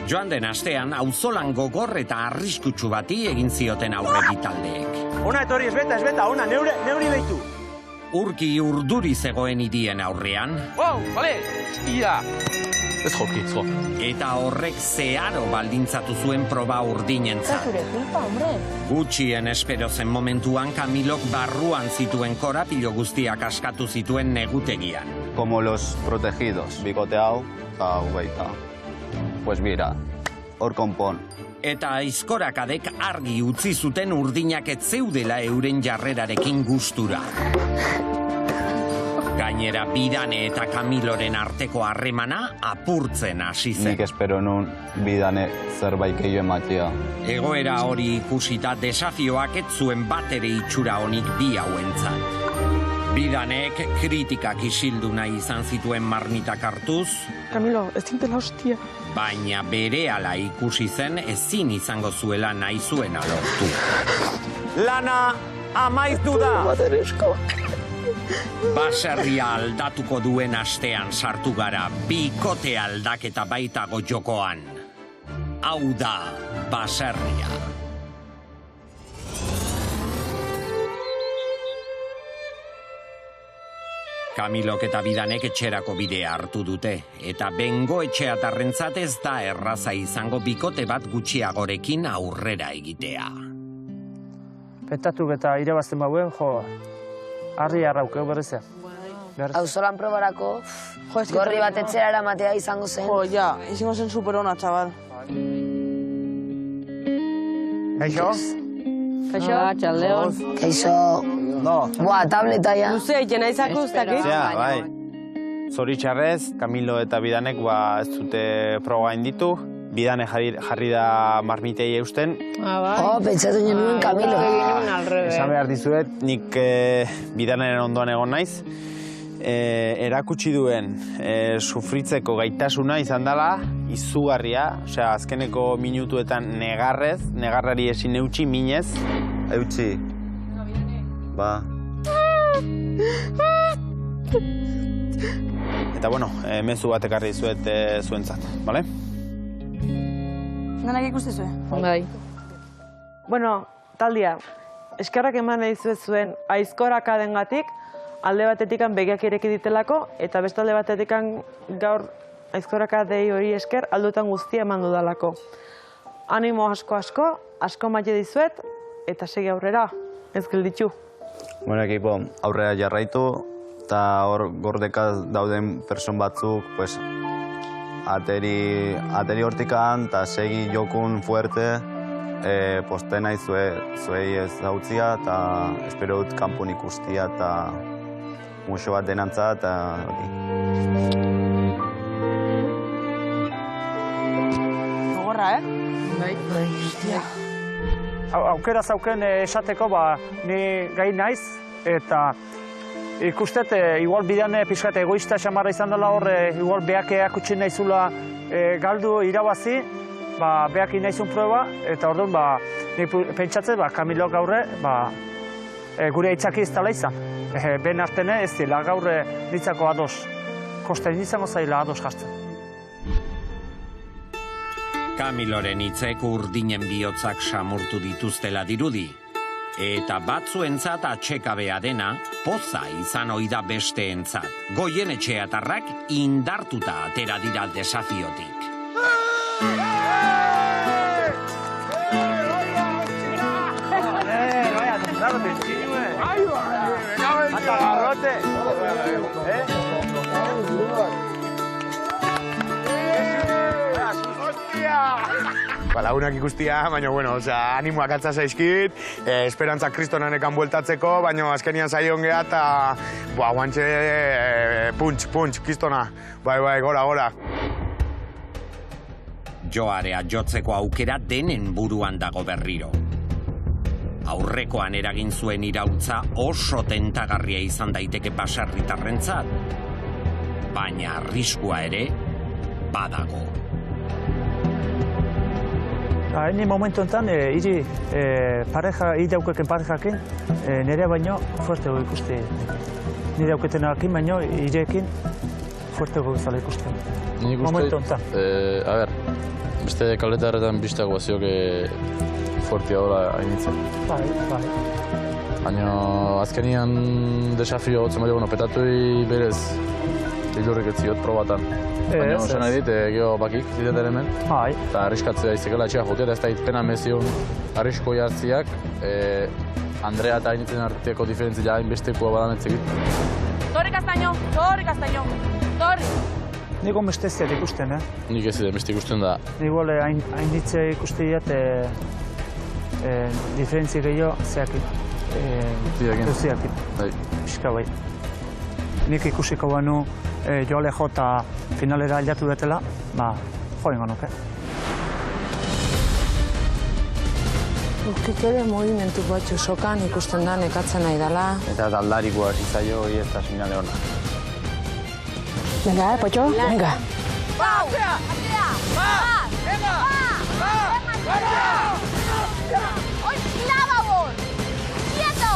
Joan den astean, auzolan gogor eta arriskutsu bati egin zioten aurre bitaldeek. Ona etorri, ez beta, ona, neuri behitu. Urki urduri zegoen hirien aurrean. Wow, bale, ia. Ez joki, zo. Eta horrek zeharo baldintzatu zuen proba urdinentzat. Gutxien espero zen momentuan Kamilok barruan zituen korapilo guztiak askatu zituen negutegian. Como los protegidos, bikote hau, eta baita. Pues mira, hor konpon. Eta aizkorakadek argi utzi zuten urdinak ez zeudela euren jarrerarekin gustura. Gainera, Bidane eta Kamiloren arteko harremana apurtzen hasi zen. Nik espero nun Bidane zerbait gehiago ematea. Egoera hori ikusita desafioak ez zuen batere itxura honik bi hauentzat. Bidanek kritikak isildu nahi izan zituen marmitak hartuz. Kamilo, ez dintela hostia. Baina berehala ikusi zen ezin izango zuela nahi zuena lortu. Lana amaitu da! Baserria aldatuko duen astean sartu gara, bikote aldaketa baitago jokoan. Hau da, baserria. Kamilok eta Bidanek etxerako bidea hartu dute, eta bengo etxeatarrentzat ez da erraza izango bikote bat gutxiagorekin aurrera egitea. Petatu eta irabazten bauen, harri harraukeu berrezea. Auzolan probarako, gorri bat etxera eramatea izango zen. Ja, izango zen superona, txabal. Kaixo? Kaixo? Txaldeon. Kaixo. Boa, tableta ya. Luzea, jena izako ustakit? Bai. Zoritxarrez, Kamilo eta Bidanek ez dute proba inditu. Bidane jarri da marmitei eusten. Pentsatu nuen Kamilo. Esan behar dizuet, nik Bidaneren ondoan egon naiz. Erakutsi duen sufritzeko gaitasuna izan dela, izugarria. Osea, azkeneko minutuetan negarrari ezin eutxi, minez. Eutxi. Ba. Eta bueno, mezu bat ekarri dizuet zuentzat, bale? Nanak ikuste zuen? Bai. Bueno, taldia, eskerrak eman nahi zuen aizkorakadengatik, alde batetikan begiak ireki ditelako, eta beste alde batetikan gaur aizkorakadei hori esker aldutan guztia eman dudalako. Animo asko maite dizuet, eta segi aurrera, ez gelditu. Bueno, ekipo, aurrera jarraitu, eta hor gordeka dauden person batzuk, pues, ateri hortikan, eta segi jokun fuerte, postena zuei ez dautzia, eta espero dut kanpun ikustia, eta muxo bat denantza, eta Gogorra, Bai. Aukera zauken esateko, ni gai naiz, eta ikustet, igual Bidane pixkat egoista xamarra izan dela hor, igual behakeak utxin nahizula galdu irabazi, behak inahizun proba, eta orduan, ni pentsatzen, Kamilok gaurre, gure aitzaki ez dela izan. Ben artene ez dela gaurre nitzako ados, kosten izango zaila ados jartzen. Kamiloren hitzek urdinen bihotzak samurtu dituztela dirudi. Eta batzuentzat atxekabea dena, poza izan ohi da besteentzat. Goien etxeatarrak indartuta atera dira desafiotik. Lagunak ikustia, baina, bueno, animoak atza zaizkit, esperantzak kristonanekan bueltatzeko, baina azkenian zaion geha eta, guantxe, puntx, kristona, bai, gora. Joarea jotzeko aukera denen buruan dago berriro. Aurrekoan eragin zuen iraultza oso tentagarria izan daiteke baserritarrentzat, baina arriskua ere badago. Ni momentu enten, hiri daukeken parejakin, nire baino fuertego ikuste. Nire dauketenakin baino hirekin fuertego izala ikusten. Momentu enten. A ber, Beste kaletarretan biztak guazioak fuertia dola hainitzen. Bai. Baina azkenian desafio gotzen baina, petatuei berez hilurrik ez ziot probatan. Baina osan nahi dit, geho bakik zidetan hemen. Bai. Eta arriskatzea izekela etxea jotea, eta ez da pena mezion arrisko jartziak. Andrea eta hainitzen arteko diferentzia hainbestekoa badanetzekit. Torri Castaño! Niko mesteziat ikusten, Nik ez da beste ikusten da. Niko hainitze ikustiat diferentzi gehiago zeakit. Zeakit. Pixka bai. Nik ikusiko banu joale jota finalera aldatu detela, joen ganuke. Urkik ere movimentu batzu sokan ikusten da, nekatzen nahi dela. Eta taldarikoa hasi zaio hori ez da sinale ona. Venga, Pocho, venga. ¡Pau! ¡Atea! ¡Vas! ¡Venga! ¡Hoy clava vos! ¡Quieto!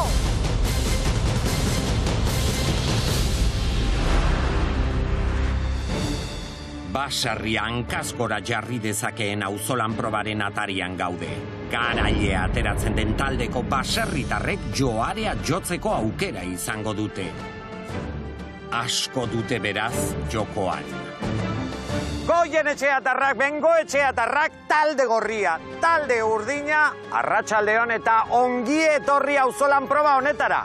Basarri hankaz gora jarri dezakeen auzolan probaren atarian gaude. Garailea ateratzen den taldeko baserritarrek joarea jotzeko aukera izango dute. Asko dute beraz jokoan. Goien etxeatarrak, bengo etxeatarrak, talde gorria, talde urdina, arratsaldeon eta ongi etorri auzolan proba honetara.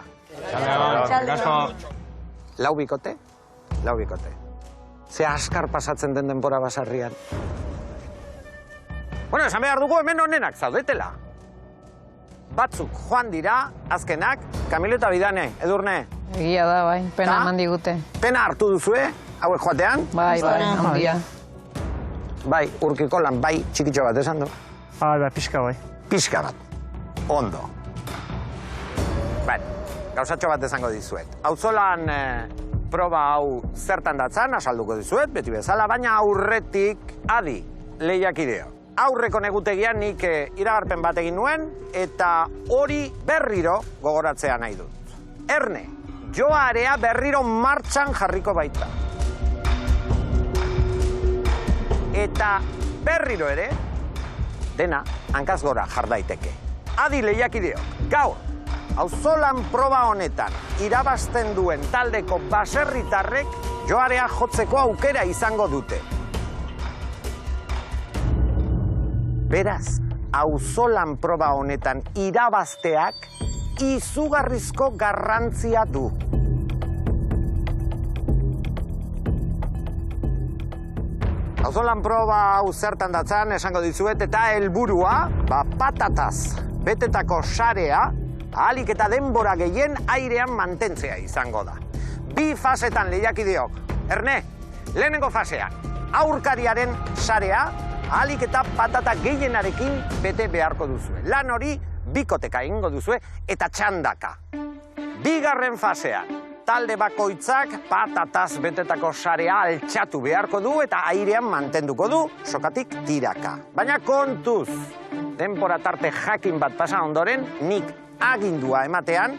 Lau bikote. Ze askar pasatzen den denbora basarrian. Bueno, esan behar dugu hemen honenak zaudetela. Batzuk joan dira, azkenak, Kamilo eta Bidane, Edurne. Egia da, bai, pena eman digute. Pena hartu duzue, hauek joatean? Bai, handia. Bai, Urkiko lan, bai, txikitxo bat esan du. Bai, pixka bai. Pixka bat. Ondo. Bai, gauzatxo bat esango dizuet. Auzolan proba hau zertan datzan, asalduko dizuet, beti bezala, baina aurretik adi lehiakideo. Aurreko negutegian nik iragarpen bat egin nuen, eta hori berriro gogoratzea nahi dut. Erne, joarea berriro martxan jarriko baita. Eta berriro ere, dena hankaz gora jar daiteke. Adi lehiakideok, gaur, auzolan proba honetan irabazten duen taldeko baserritarrek joarea jotzeko aukera izango dute. Beraz, auzolan proba honetan irabazteak izugarrizko garrantzia du. Auzolan proba hau zertan datzan esango dizuet eta helburua, patataz betetako sarea, ahalik eta denbora gehien airean mantentzea izango da. Bi fasetan lehiakideok. Erne, lehenengo fasean, aurkariaren sarea, ahalik eta patata gehienarekin bete beharko duzue. Lan hori bikoteka egingo duzue eta txandaka. Bigarren fasean, talde bakoitzak patataz betetako sarea altxatu beharko du eta airean mantenduko du, sokatik tiraka. Baina kontuz, denbora tarte jakin bat pasa ondoren, nik agindua ematean,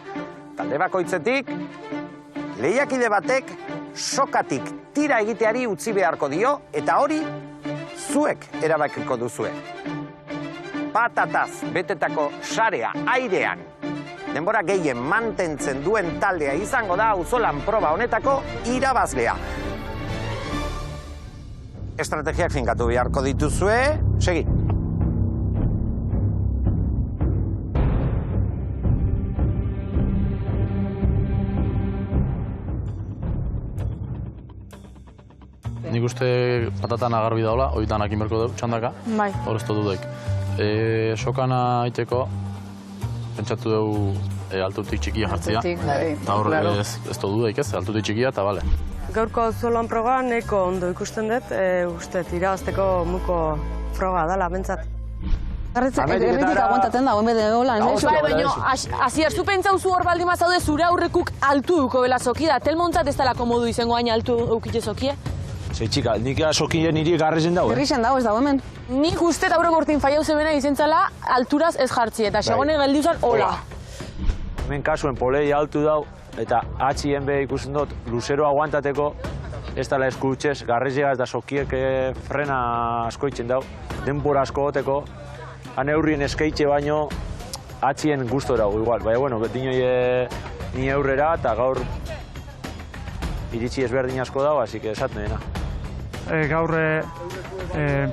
talde bakoitzetik, lehiakide batek sokatik tira egiteari utzi beharko dio, eta hori zuek erabakiko duzue. Patataz betetako sarea airean denbora gehien mantentzen duen taldea izango da auzolan proba honetako irabazlea. Estrategiak finkatu beharko dituzue, segi. Nik uste patatan agarbi daula, hori danak inberko dugu, txandaka. Bai. Hor ez dugu daik. Sokana aiteko, pentsatu dugu altutik txikia jartzia. Eta hor ez dugu daik ez, altutik txikia eta bale. Gaurko auzolan proba neko ondo ikusten dut, uste irabazteko muko froga dala, bentsat. Erritik aguantaten da, bede hola, Bai, baina, Asier, zu pentsauzu hor baldin mazaude zure aurrekuk altu duko bela zoki da, telmontzat ez dalako modu izango hain altu eukite zokie? Zei, txika, nik sokien niri garrizen dago, Garrizen dago, ez dago hemen. Nik uste aurre gortin faiau zebena izentzala alturaz ez jartzi, eta segone geldiuzan hola. Hemen kasuen polei altu dau, eta atxien be ikusten dut, luzero aguantateko, ez dela eskutxez, garrizia ez da sokiek frena asko itzen dau, denbora asko goteko, han eurrien eskaitxe baino, atzien guztu erago igual, baina, bueno, dinoi ni aurrera eta gaur iritsi ezberdin asko dago, así que esaten dena. Gaur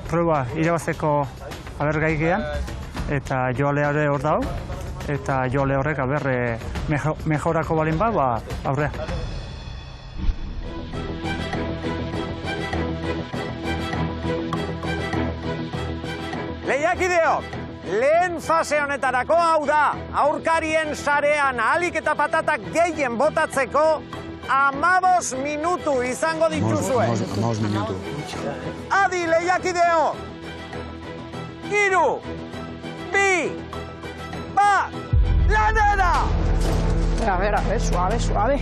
proba irabazteko abergaigean, eta joalea ere hor dago, eta joale horrek mejorako balin ba, aurrea. Lehiakideok, lehen fase honetarako hau da, aurkarien sarean ahalik eta patatak gehien botatzeko 15 minutu izango dituzue. 15 minutu. Adi, lehiakideok! 3, 2, 1, lanera! A ver, suave, suave.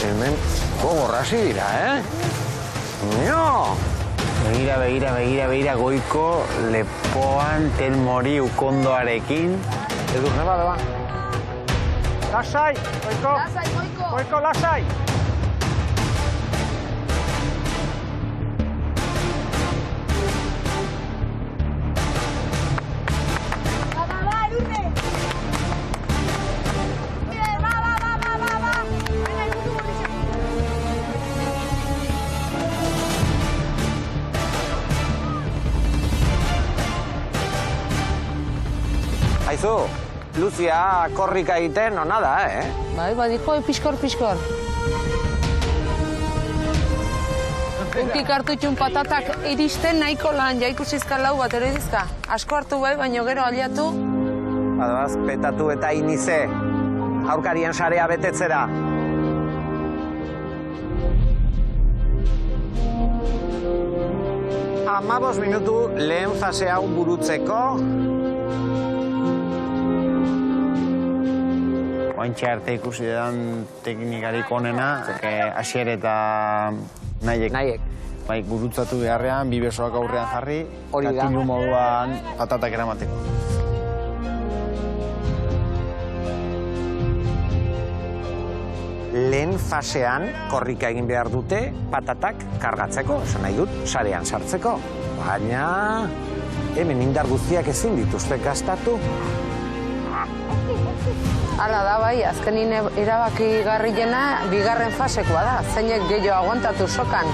Hemen gogorrasi dira, No! Begira, goiko lepoan telmori ukondoarekin. Edurne ba. Lasai, goiko! Goiko, lasai! Aizu, Lucia korrika egiten ona da, Bai, badiko, pixkor. Ukik hartu itxun patatak iristen nahiko lan, jaikusizka lau bat ere dizka. Asko hartu bai, baino gero aliatu. Badoaz, petatu eta inize, aurkarien sarea betetzera. Amabos minutu lehen fase hau burutzeko. Oantxe arte ikusi den teknikarik onena, Asier eta Nahiek. Bai, gurutzatu beharrean, bi besoak aurrean jarri, katilu moduan patatak eramateko. Lehen fasean korrika egin behar dute patatak kargatzeko, esan nahi dut, sarean sartzeko. Baina hemen indar guztiak ezin dituzte gastatu. Hala da bai, azkenin erabaki garriena bigarren fasekoa da, zeinek gehiago aguantatu sokan.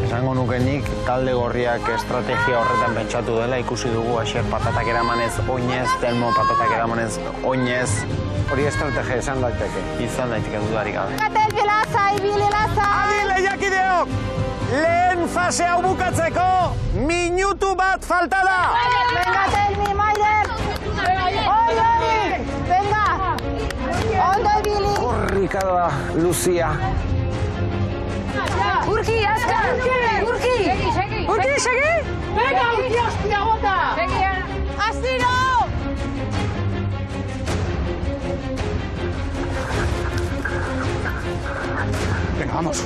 Esango nuke nik talde gorriak estrategia horretan pentsatu dela, ikusi dugu Asier patatak eramanez oinez, Telmo patatak eramanez oinez. Hori estrategia esan daiteke. Izan daiteke dudarik gabe. Telbi lasai, bili lasai! Adi, lehiakideok! Lehen fase hau bukatzeko, minutu bat falta da! Venga, Telbi, Maider! Oi! Venga! Ondo ibili! Korrika da, Lucia. Urki, azkar! Urki! Segi! Venga, Urki, hostia, bota! Astiro! Venga, vamos.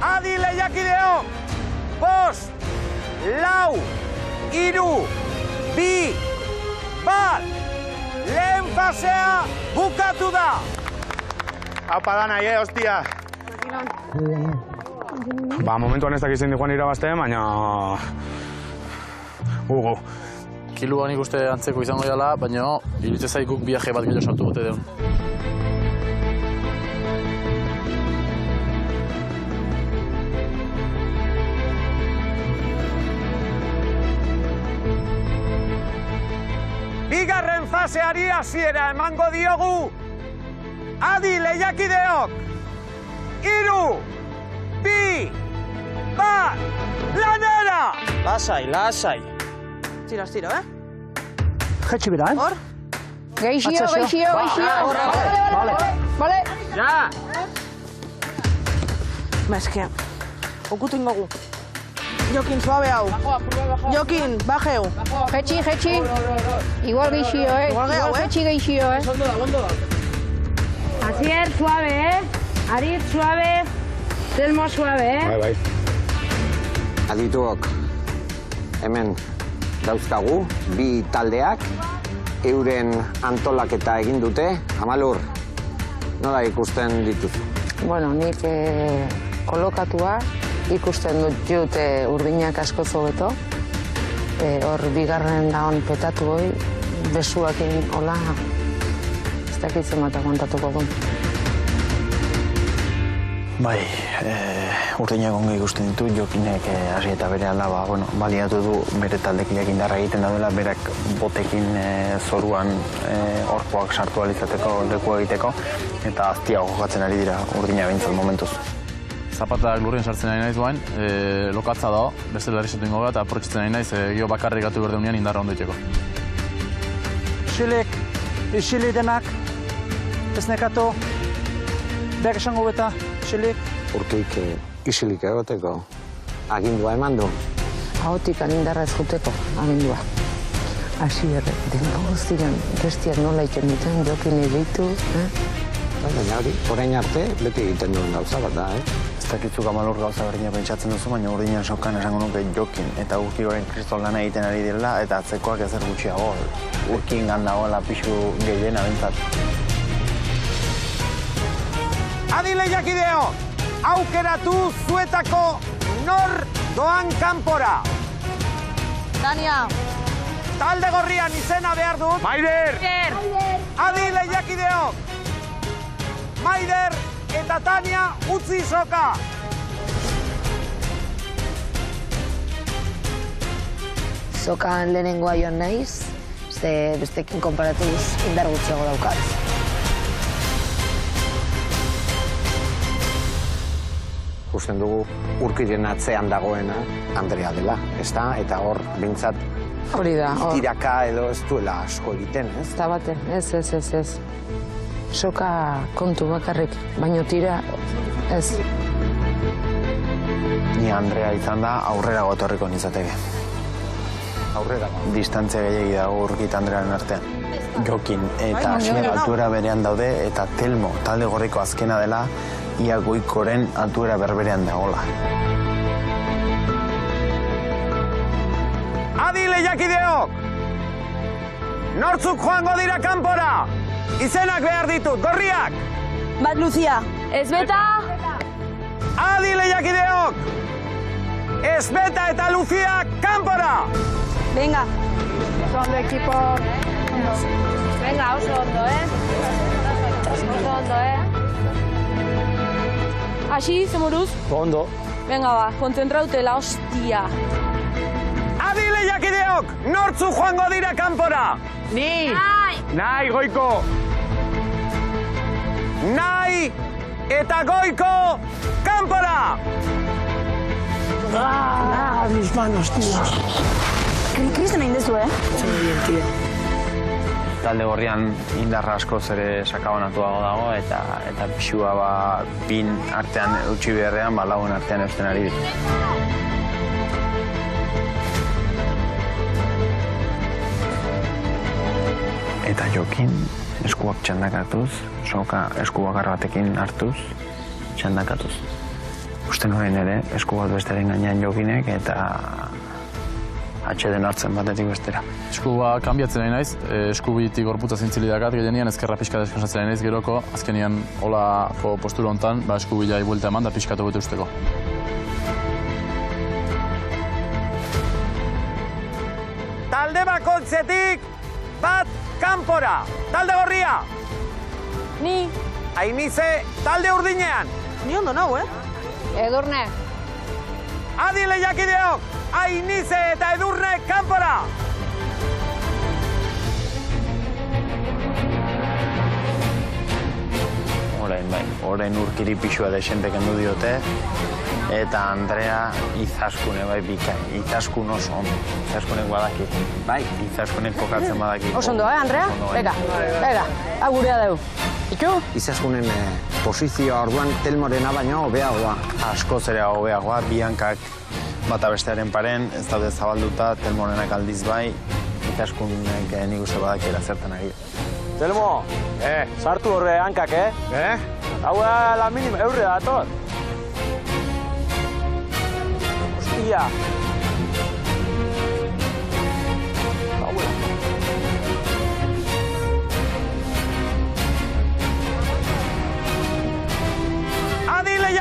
Adi, lehiakideok! 5, 4, 3, 2, 1! Lehen fasea bukatu da! Haupa da nahi, hostia. Momentuan ez dakizen dijoan irabazten, baina... Hugo. Kiluan ikuste antzeko izango dela, baina iritze zaikuk viaje bat gehiago sartu gote deun. Bigarren faseari hasiera emango diogu. Adi, lehiakideok! 3, 2, 1, lanera! Lasai. Tiro, Jetxi bera, Hor? Geixio. Vale. Ja! Eske, okutu ingogu. Jokin, suabe hau. Jokin, bajeu. Jetxi. Igual geixio, Igual gehiago, jetxi geixio, Ondo da. Asier, suave, Arit, suave. Telmo, suave, Bai. Adituok, hemen dauzkagu, bi taldeak, euren antolaketa egin dute. Amalur, nola ikusten dituzu? Bueno, nik kolokatua ikusten dut urdinak asko zobeto. Hor bigarren daun petatu hoi, besuakin hola, ez dakitzen bat aguantatuko gun. Bai, urdinak ongi ikusten ditu, Jokinek hasi eta bere alda, baliatu du bere taldekiak indarra egiten daudela, berak botekin zoruan orpoak sartu alizateko, lekua egiteko, eta aztiago jokatzen ari dira urdinak bintzat momentuz. Zapatak lurrien sartzen ari naiz guain, lokatza dago, beste larri ingo gara, eta aprotxitzen ari naiz, gio bakarrik gatu berdeunean indarra ondo itxeko. Isilik denak, ez nekatu, beak esango beta, isilik. Urkik isilik egoteko agindua eman du. Ahotik anindarra ez juteko agindua. Asier, dengo guztian bestiak nola egiten duten, Jokin egitu. Baina hori, orain arte, beti egiten duen gauza bat da, Ez dakitzuk Amalur gauza berdina pentsatzen duzu, baina urdinan sokan esango nuke Jokin eta Urki orain kristol lana egiten ari direla, eta atzekoak ezer gutxiago. Urkin gandagoela pixu gehiena bentzat. Adi lehiakideo, aukeratu zuetako nor doan kanpora. Tania. Talde gorrian izena behar dut. Maider! Adi lehiakideok. Maider eta Tania utzi soka. Sokan lehenengoa joan naiz, ze bestekin konparatuz indar gutxiago daukat. Ikusten dugu Urkiren atzean dagoena Andrea dela, ezta? Eta hor, bintzat, Hori da, hor. tiraka edo ez duela asko egiten, ez? Eta bate, ez. Soka kontu bakarrik, baino tira, ez. Ni Andrea izan da aurrera gotorriko nintzateke. Aurrera. Distantzia gehiagi dago Urki eta Andrearen artean. Jokin eta Asier altuera berean daude, eta Telmo talde gorriko azkena dela, ia goikoren altuera berberean dagola. Adi lehiakideok! Nortzuk joango dira kanpora? Izenak behar ditut, gorriak! Bat Lucia. Ezbeta. Adi lehiakideok! Ezbeta eta Lucia kanpora! Venga. Oso ondo, ekipo. Venga, oso ondo, Oso ondo, Aixi, zemuruz? Ondo. Venga ba, kontzentrautela, hostia. Adi lehiakideok! Nortzuk joango dira kanpora? Ni! Nahi, goiko! Nahi eta goiko kanpora! Mis manos, tío. Kristen egin dezu, Talde gorrian indarra askoz ere sakabanatuago dago, eta pixua bin artean utzi beharrean, lagun artean eusten ari dira. Eta Jokin eskuak txandakatuz, soka esku bakar batekin hartuz, txandakatuz. Usten horrein ere, esku bat besteren gainean Jokinek eta atxeden hartzen batetik bestera. Eskua kanbiatzen nahi naiz, eskubitik gorputza zintzili dakat, gehienean ezkerra pixka deskasatzen nahi naiz, geroko, azkenian holako postura hontan, eskubila buelta eman da pixkatu bete usteko. Talde bakoitzetik bat kanpora! Talde gorria! Ni. Ainize, talde urdinean! Ni ondo nago, Edurne. Adi lehiakideok! Ainize eta Edurne kanpora! Orain Urkiri pixua desente kendu diote, eta Andrea Izaskune bikain. Izaskun oso ondo. Izaskunek badaki. Bai. Izaskunek kokatzen badaki. Oso ondo, Andrea? Bega, agurea dugu. Iku? Izaskunen posizioa orduan Telmorena baino hobeagoa. Askoz ere hobeagoa, bihankak bata bestearen paren, ez daude zabalduta, Telmorenak aldiz bai, Izaskunek nik uste badakiela zertan ari. Telmo, sartu horre hankak, Hau la minima, eurre dator. Hostia.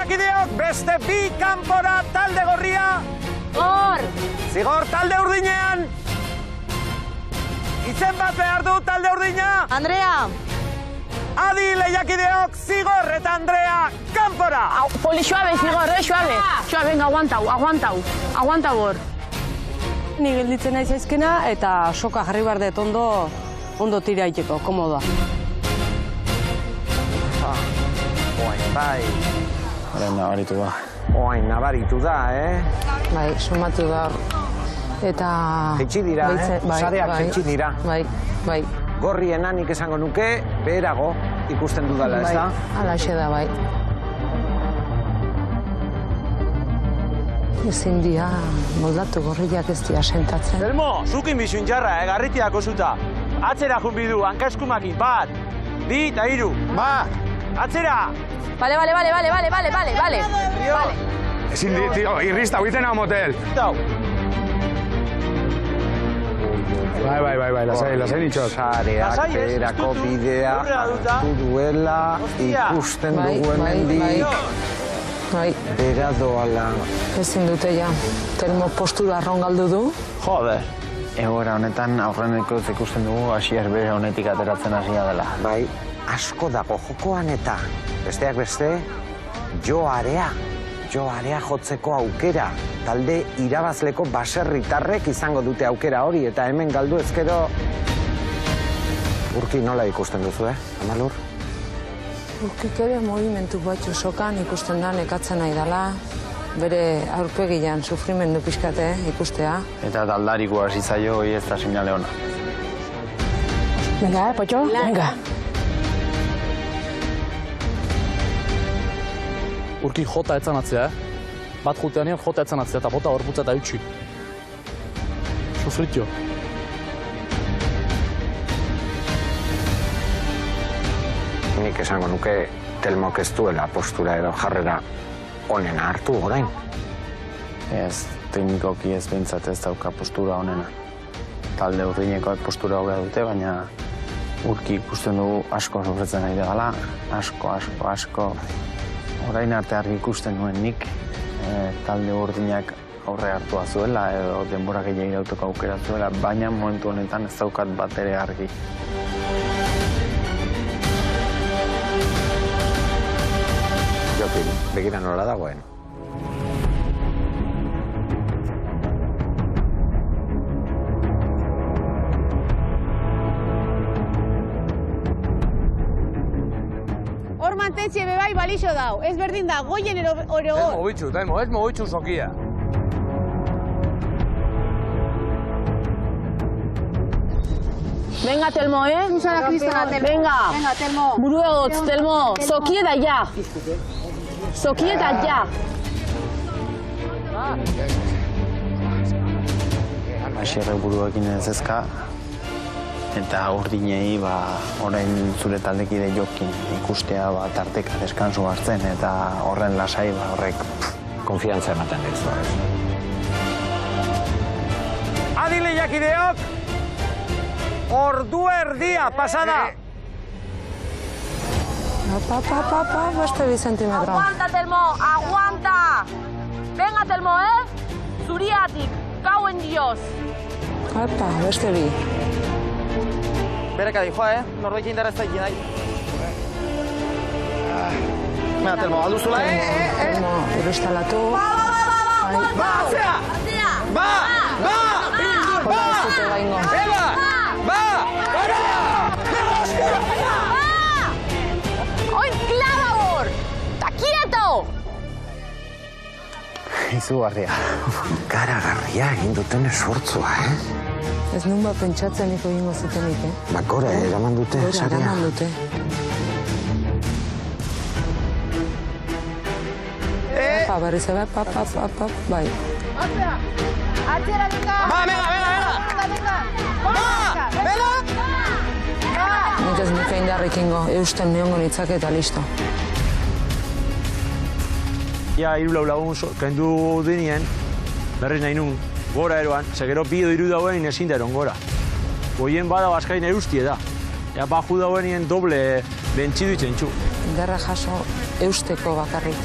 lehiakideok, beste bi kanpora talde gorria. Gor! Zigor talde urdinean. Izen bat behar du talde urdina. Andrea! Adi lehiakideok, Zigor eta Andrea, kanpora. Poli, suave, Zigor, suave. Suave, venga, aguanta hor. Ni gelditzen naiz aizkena eta soka jarri behar dut ondo tira aiteko, komodoa. Bai. Horren nabaritu da. Oain nabaritu da, Bai, sumatu da. Eta... Jetxi dira, sareak jetxi dira. Bai. Gorriena nik esango nuke, beherago ikusten dudala, ez da? Alaxe da, bai. Ezin dia, moldatu gorriak ez dia sentatzen. Telmo, zukin bizun jarra, garritiak osuta. Atzera jun bidu, hankaskumakin, 1, 2 eta 3. Ba! Vale. Atzera! Ezin di, tio, irrista, huitzen hau motel. Bai, lasai nitxot. Sareak berako bidea hartu duela, ikusten dugu hemendik. Bai. Bera doala. Ezin dute ja. Telmo postura arron galdu du. Joder. Egoera honetan aurreneko ikusten dugu Asier bere honetik ateratzen hasia dela. Bai, asko dago jokoan eta besteak beste, joarea jotzeko aukera. Talde irabazleko baserritarrek izango dute aukera hori eta hemen galdu ezkero... Urki nola ikusten duzu, Amalur? Urkik ere movimentu batzu sokan ikusten da, nekatzen nahi dela. Bere aurpegian sufrimendu pixkate ikustea. Eta taldariko hasi zaio hori ez da sinale ona. Venga, Potxo, venga. Urki jota etzanatzea, Bat juteanean jota etzanatzea eta bota horputza eta utxi. Sufritio. Nik esango nuke Telmok ez duela postura edo jarrera onena hartu orain. Ez, teknikoki ez behintzat ez dauka postura onena. Talde urdinekoak postura hobea dute, baina Urki ikusten dugu asko sufritzen nahi dela, asko. Orain arte argi ikusten nuen nik, talde urdinak aurre hartua zuela edo denbora gehiago irauteko aukera zuela, baina momentu honetan ez daukat bat ere argi. Jokin, begira nola dagoen. Hor mantentzie bebai balixo dau, ez berdin da, goien ero hor. Ez mogitxu zokia. Venga, Telmo, Venga. Venga, Telmo. Buru egotz, Telmo. Zokie da ja. Zokie da ja. Asierre buruekin ez ezka, eta urdinei orain zure taldekide Jokin ikustea tarteka deskansu hartzen eta horren lasai horrek konfiantza ematen dizu. Adi lehiakideok, ordu erdia pasada. Beste 2 zentimetro. Aguanta, Telmo, aguanta. Venga, Telmo, Zuriatik, gauen dioz. Beste 2. Bereka dijoa, Norbait indarra ez da ikin nahi. Venga, Telmo, alduzula, Telmo, urrestalatu. Ba, zea! Ba! Hola, ez dute baingo. Ba! Oin, klaba hor! Ta quieto! Izugarria. Garagarria egin duten esortzua, Ez nun bat pentsatzen niko egingo zutenik, Gora eraman dute, Gora eraman dute. Berriz ebe, bai. Atzera, venga. Ba, venga! Nik ez nuke indarrekingo, eusten neongo nitzak eta listo. Ja, 3 lagun kendu dinien, berriz nahi nun, gora eroan, segero bido 3 dauen ezin da eron gora. Goien bada baskain eustie da. Ja, baju dauen doble bentxidu itzentxu. Indarra jaso eusteko bakarrik.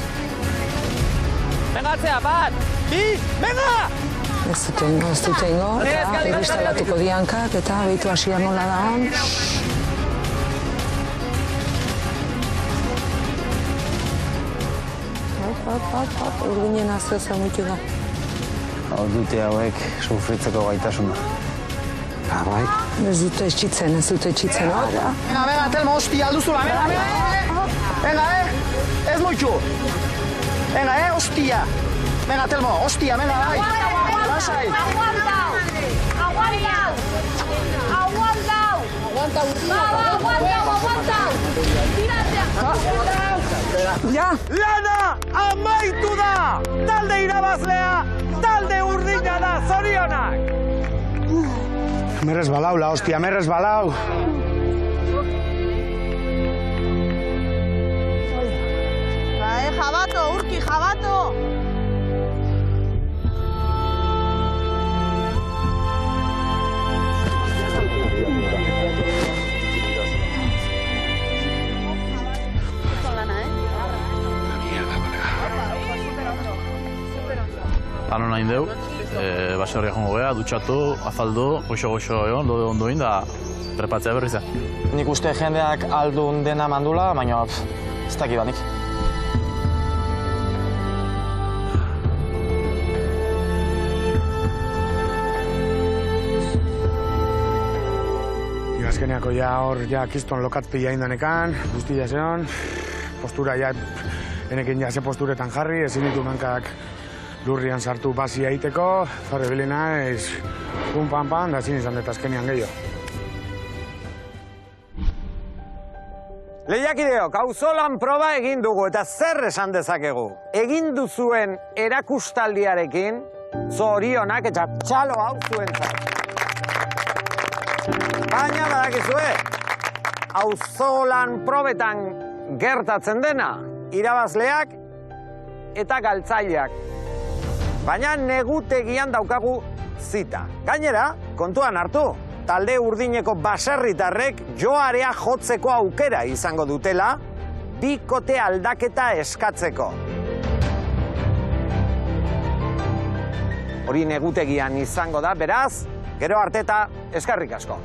Venga, atzea, bat, bi, venga! Ez dute ingo, eta irristalatuko diankak, eta behitu hasia nola da hon. Urdinen azio zamutu da. Hau dute hauek sufritzeko gaitasuna. Bai. Ez dute etxitzen, hori. Venga, Telmo, hostia, alduzula, venga, ez moitxu. Venga, hostia. Venga, Telmo, hostia, venga, bai. Lasai. Aguantau. Ja! Lana amaitu da! Talde irabazlea, talde urdina da, zorionak! Me resbalau, la hostia, me resbalau. Jabato, Urki, jabato! Lan hona indeu, baserria jongo geha, dutxatu, afaldu, goxo-goxo egon, ondo egin da, trepatzea berriz. Nik uste jendeak aldun dena mandula, baina ez dakit banik. Azkeneako hor kiston lokatpila indanekan, guztia zeon, postura enekin ze posturetan jarri, ezin ditu mankak lurrian sartu basia egiteko, zorre bilena ez pum-pam-pam, da ezin izan dut azkenean gehiago. Lehiakideok, auzolan proba egin dugu eta zer esan dezakegu? Egin duzuen erakustaldiarekin, zorionak eta txalo hau zuentzat. Baina badakizue, auzolan probetan gertatzen dena, irabazleak eta galtzaileak. Baina negutegian daukagu zita. Gainera, kontuan hartu, talde urdineko baserritarrek joarea jotzeko aukera izango dutela, bikote aldaketa eskatzeko. Hori negutegian izango da, beraz, gero arte eta eskerrik asko.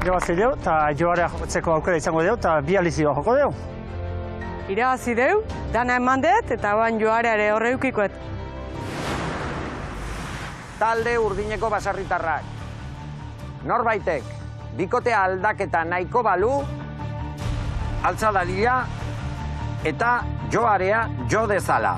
Irabazi deu, eta joarea jotzeko aukera izango deu, eta bi alizioa joko deu. Irabazi deu, dana eman dut, eta ban joareare horreukikoet. Talde urdineko baserritarrak. Norbaitek, bikote aldaketa nahiko balu, altza dadila eta joarea jo dezala.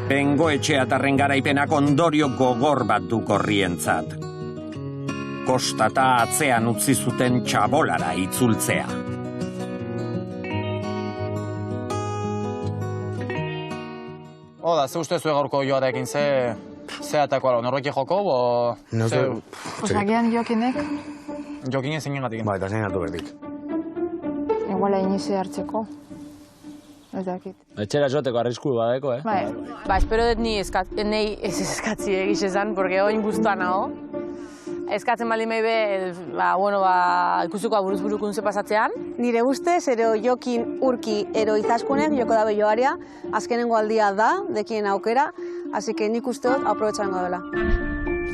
Bengoetxeatarren garaipenak ondorio gogor bat du korrientzat. Kostata atzean utzi zuten txabolara itzultzea. Oda, ze uste zuen gaurko joarekin, ze atako ala, norreki joko, bo... Osagian jokinek? Jokin ezin gengatik. Ba, eta zein hartu berdik. Iguala inizi hartzeko. Ez dakit. Etxera joteko arrisku badeko, Bai. Ba, espero dut ni eskatzi egiz esan, porque oin guztua nago. Eskatzen baldin meibe, ikusiko buruz-burukun ze pasatzean. Nire ustez, ero Jokin, Urki, ero Izaskunek joko dabe joaria, azkenengo aldia da, dekien aukera, así que nik uste dut aprobetxan dela.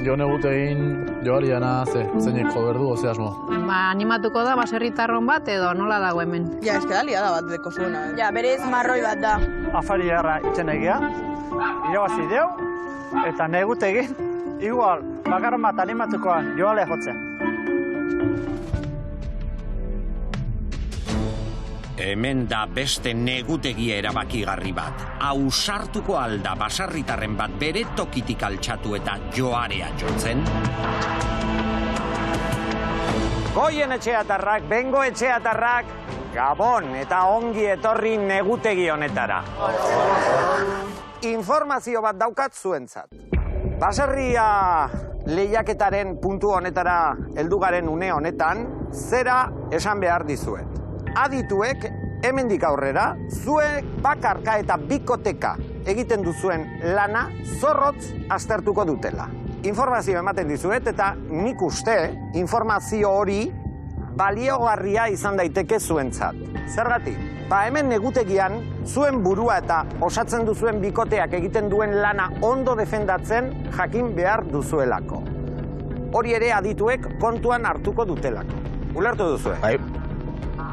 Jo negutegin joariana zeinek jo berdu, ose asmo. Ba, animatuko da baserritarron bat edo nola dago hemen. Ja, eske da liada bat deko zuena. Ja, berez marroi bat da. Afari garra itzen egia, irabazi deu, eta negutegin, igual, bakarren bat animatukoa joale jotzen. Hemen da beste negutegia erabakigarri bat. Ausartuko alda baserritarren bat bere tokitik altxatu eta joarea jotzen? Goien etxeatarrak, bengo etxeatarrak, Gabon eta ongi etorri negutegi honetara. Informazio bat daukat zuentzat. Baserria lehiaketaren puntu honetara heldugaren une honetan, zera esan behar dizuet. Adituek hemendik aurrera, zuek bakarka eta bikoteka egiten duzuen lana zorrotz aztertuko dutela. Informazio ematen dizuet eta nik uste informazio hori baliogarria izan daiteke zuentzat. Zergatik? Hemen negutegian zuen burua eta osatzen duzuen bikoteak egiten duen lana ondo defendatzen jakin behar duzuelako. Hori ere adituek kontuan hartuko dutelako. Ulertu duzue? Bai.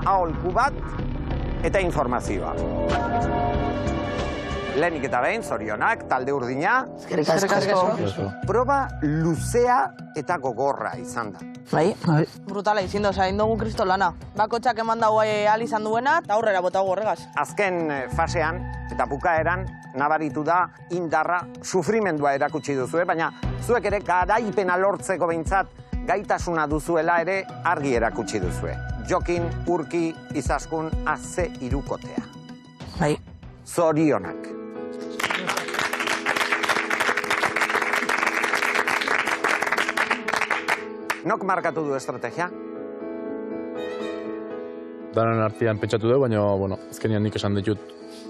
Aholku bat eta informazioa. Lehenik eta behin, zorionak, talde urdina. Eskerrik asko. Proba luzea eta gogorra izan da. Bai. Brutala izin doza, indogun kristo lana. Bakotxak eman dago ahal izan duena, eta aurrera botago horregaz. Azken fasean eta bukaeran nabaritu da indarra, sufrimendua erakutsi duzue, baina zuek ere garaipena lortzeko behintzat gaitasuna duzuela ere argi erakutsi duzue. Jokin, Urki, Izaskun, AC hirukotea. Bai. Zorionak. Nok markatu du estrategia? Danen artean pentsatu dugu, baina, bueno, azkenean nik esan ditut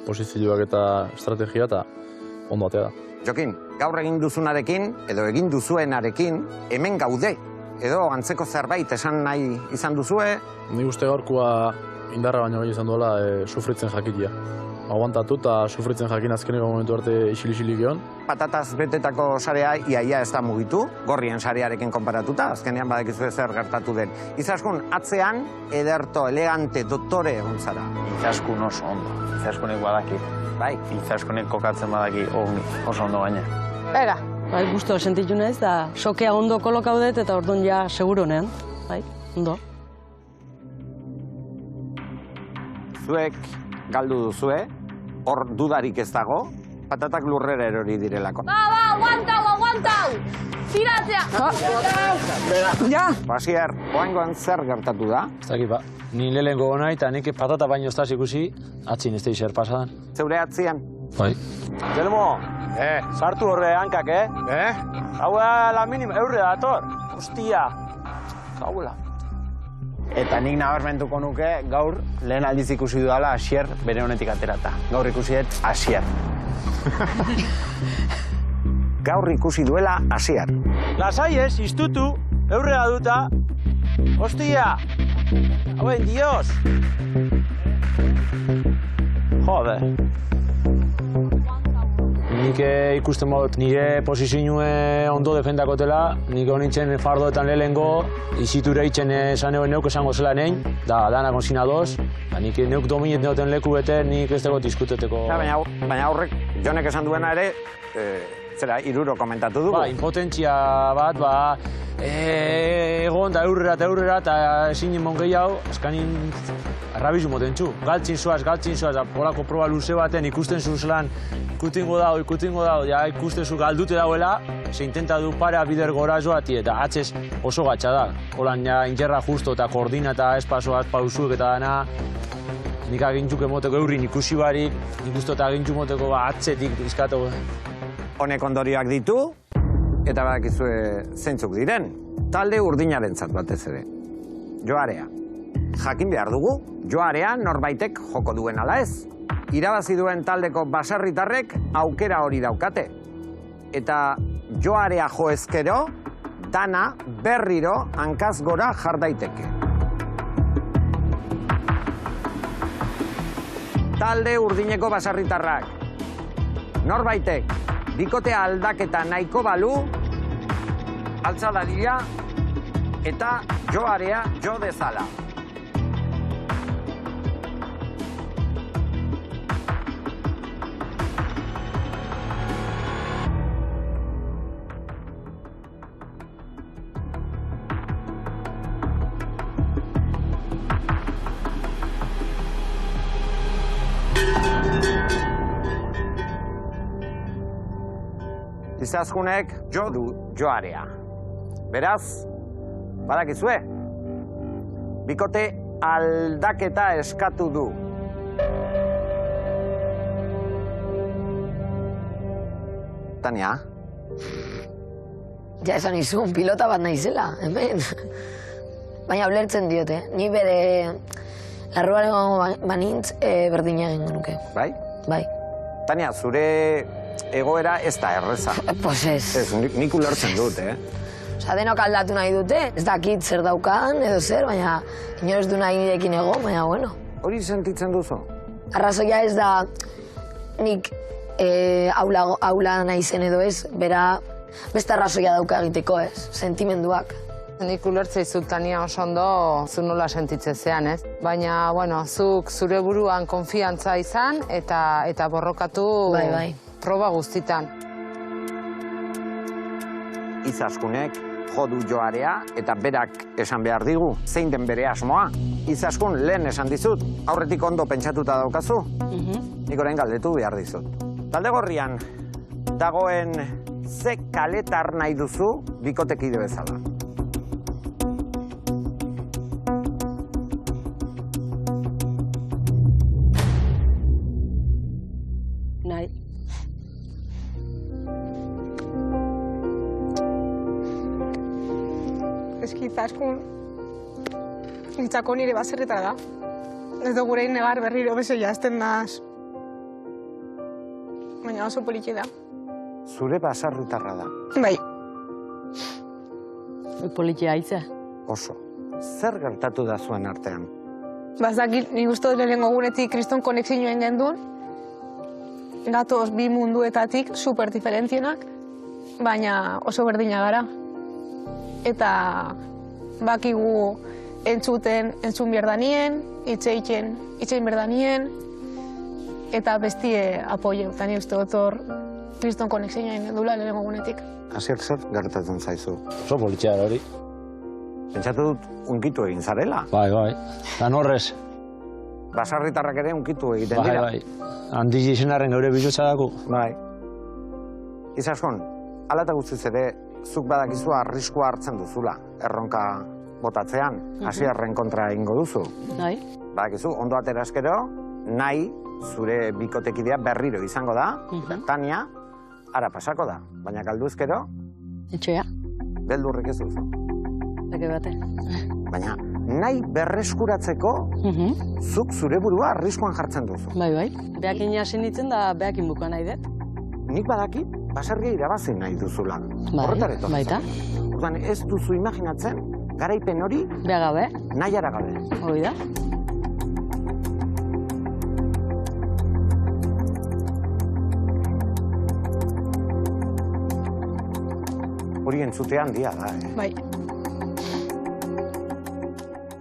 posizioak eta estrategia eta ondo atea da. Jokin, gaur egin duzunarekin, edo egin duzuenarekin, hemen gaude. Edo antzeko zerbait esan nahi izan duzue? Nik uste gaurkoa indarra baino bai izan duela sufritzen jakitia. Aguantatu eta sufritzen jakin azkeneko momentu arte isil-isilik egon. Patataz betetako sarea iaia ez da mugitu, gorrien sarearekin konparatuta, azkenean badakizue zer gertatu den. Izaskun, atzean, ederto, elegante, doktore egon zara. Izaskun oso ondo, Izaskunek badaki. Bai. Izaskunek kokatzen badaki oso ondo gaine. Ega. Bai, gusto sentitu naiz, da sokea ondo kolokaudet eta orduan ja seguronean. Bai, ondo. Zuek galdu duzue, hor dudarik ez dago, patatak lurrera erori direlako. Aguantau! Tiratzea! Ja! Basier, oaingoan zer gertatu da? Ez dakit ba, ni lehenko gona eta nik patata baino ez da ikusi, atzin ez da izer pasadan. Zeure atzian? Bai. Telmo, sartu horre hankak, Hau la minima, eurre dator. Hostia, kauela. Eta nik nabarmentuko nuke gaur lehen aldiz ikusi dudala Asier bere honetik aterata. Gaur ikusi dut Asier. Gaur ikusi duela Asier. Lasai ez, iztutu, eurrea duta. Hostia! Hauen, dios! Jode. Nik ikusten baut, nire posizioa ondo defendakotela, nik honintzen fardoetan lehengo, iziture itzen esan neuk esango zela nein, da danak onzina doz, nik neuk dominet neoten leku bete, nik ez dago diskuteteko. Baina aurrek, Jonek esan duena ere, zera, iruro komentatu dugu. Ba, impotentzia bat, egon da eurrera eta ezin inbon gehiago, azkanin arrabizu motentzu. Galtzin zoaz, polako proba luze baten ikusten zuzelan, ikutingo dago, ja ikusten zu galdute dagoela, se intenta du para bider gora joati eta atzez oso gatsa da. Holan ja injerra justo eta koordina eta espasoaz pausuek eta dana, nik agintzuk emoteko eurrin ikusi barik, nik uste eta agintzuk emoteko atzetik izkatu. Honek ondorioak ditu, eta badakizue zeintzuk diren. Talde urdinarentzat batez ere. Joarea. Jakin behar dugu, joarea norbaitek joko duen ala ez. Irabazi duen taldeko baserritarrek aukera hori daukate. Eta joarea jo ezkero, dana berriro hankaz gora jar daiteke. Talde urdineko baserritarrak. Norbaitek bikotea aldaketa nahiko balu, altza dadila eta joarea jo dezala. Izazkunek jo du joarea. Beraz, badakizue, bikote aldaketa eskatu du. Tania? Ja esan izun, pilota bat naizela, hemen. Baina ulertzen diote, ni bere Larruan egongo banintz, berdina egingo nuke. Bai? Bai. Tania, zure egoera ez da erreza. Pues ez. Ez, nik ulertzen dut, Osa, denok aldatu nahi dute, ez dakit zer daukan edo zer, baina inoz du nahi nirekin egon, baina bueno. Hori sentitzen duzu? Arrazoia ez da nik aula nahi zen edo ez, bera beste arrazoia dauka egiteko ez, sentimenduak. Nik ulertzei zut, Tania, oso ondo zu nola sentitzen zean, ez? Baina, bueno, zuk zure buruan konfiantza izan eta borrokatu proba guztitan. Izaskunek jodu joarea eta berak esan behar digu, zein den bere asmoa. Izaskun lehen esan dizut, aurretik ondo pentsatuta daukazu. Nik orain galdetu behar dizut. Talde gorrian, dagoen ze kaletar nahi duzu bikotekide bezala. Nahi. Eski Izaskun nitzako nire baserritara da. Ez dugu gurein negar berriro beso jazten naz. Baina oso poliki da. Zure baserritarra da. Bai. Poliki haitze. Oso. Zer gertatu da zuen artean? Bazakit, nik uste dut lehenengo gunetik kriston konexioen gendun. Gatoz bi munduetatik super diferentzienak, baina oso berdina gara. Eta bakigu entzun berdanien, itxein berdanien, eta bestie apoio. Eta ni uste dut hor kriston konexioen dula lehenengo gunetik. Asier zer gertatzen zaizu? Oso politxea hori. Pentsatu dut unkitu egin zarela. Bai. Lan horrez. Basarritarrak ere unkitu egiten dira. Bai. Handi izenarren gaur bilotza dago. Bai. Izaskun, ala eta guztiz ere, zuk badakizu arriskua hartzen duzula, erronka botatzean, Asierren kontra egingo duzu. Bai. Badakizu, ondo atera eskero, nahi zure bikotekidea berriro izango da, Tania, ara pasako da, baina galdu ezkero... Etxea. Beldurrik ez duzu. Beke bate. Baina nahi berreskuratzeko, zuk zure burua arriskuan jartzen duzu. Bai. Beakin hasi nintzen da beakin buka nahi dut. Nik badakit, baserria irabazi nahi duzula. Horretareto. Baita. Orduan ez duzu imaginatzen, garaipen hori... Bea gabe. Nahiara gabe. Hori da. Hori entzutea handia da, Bai.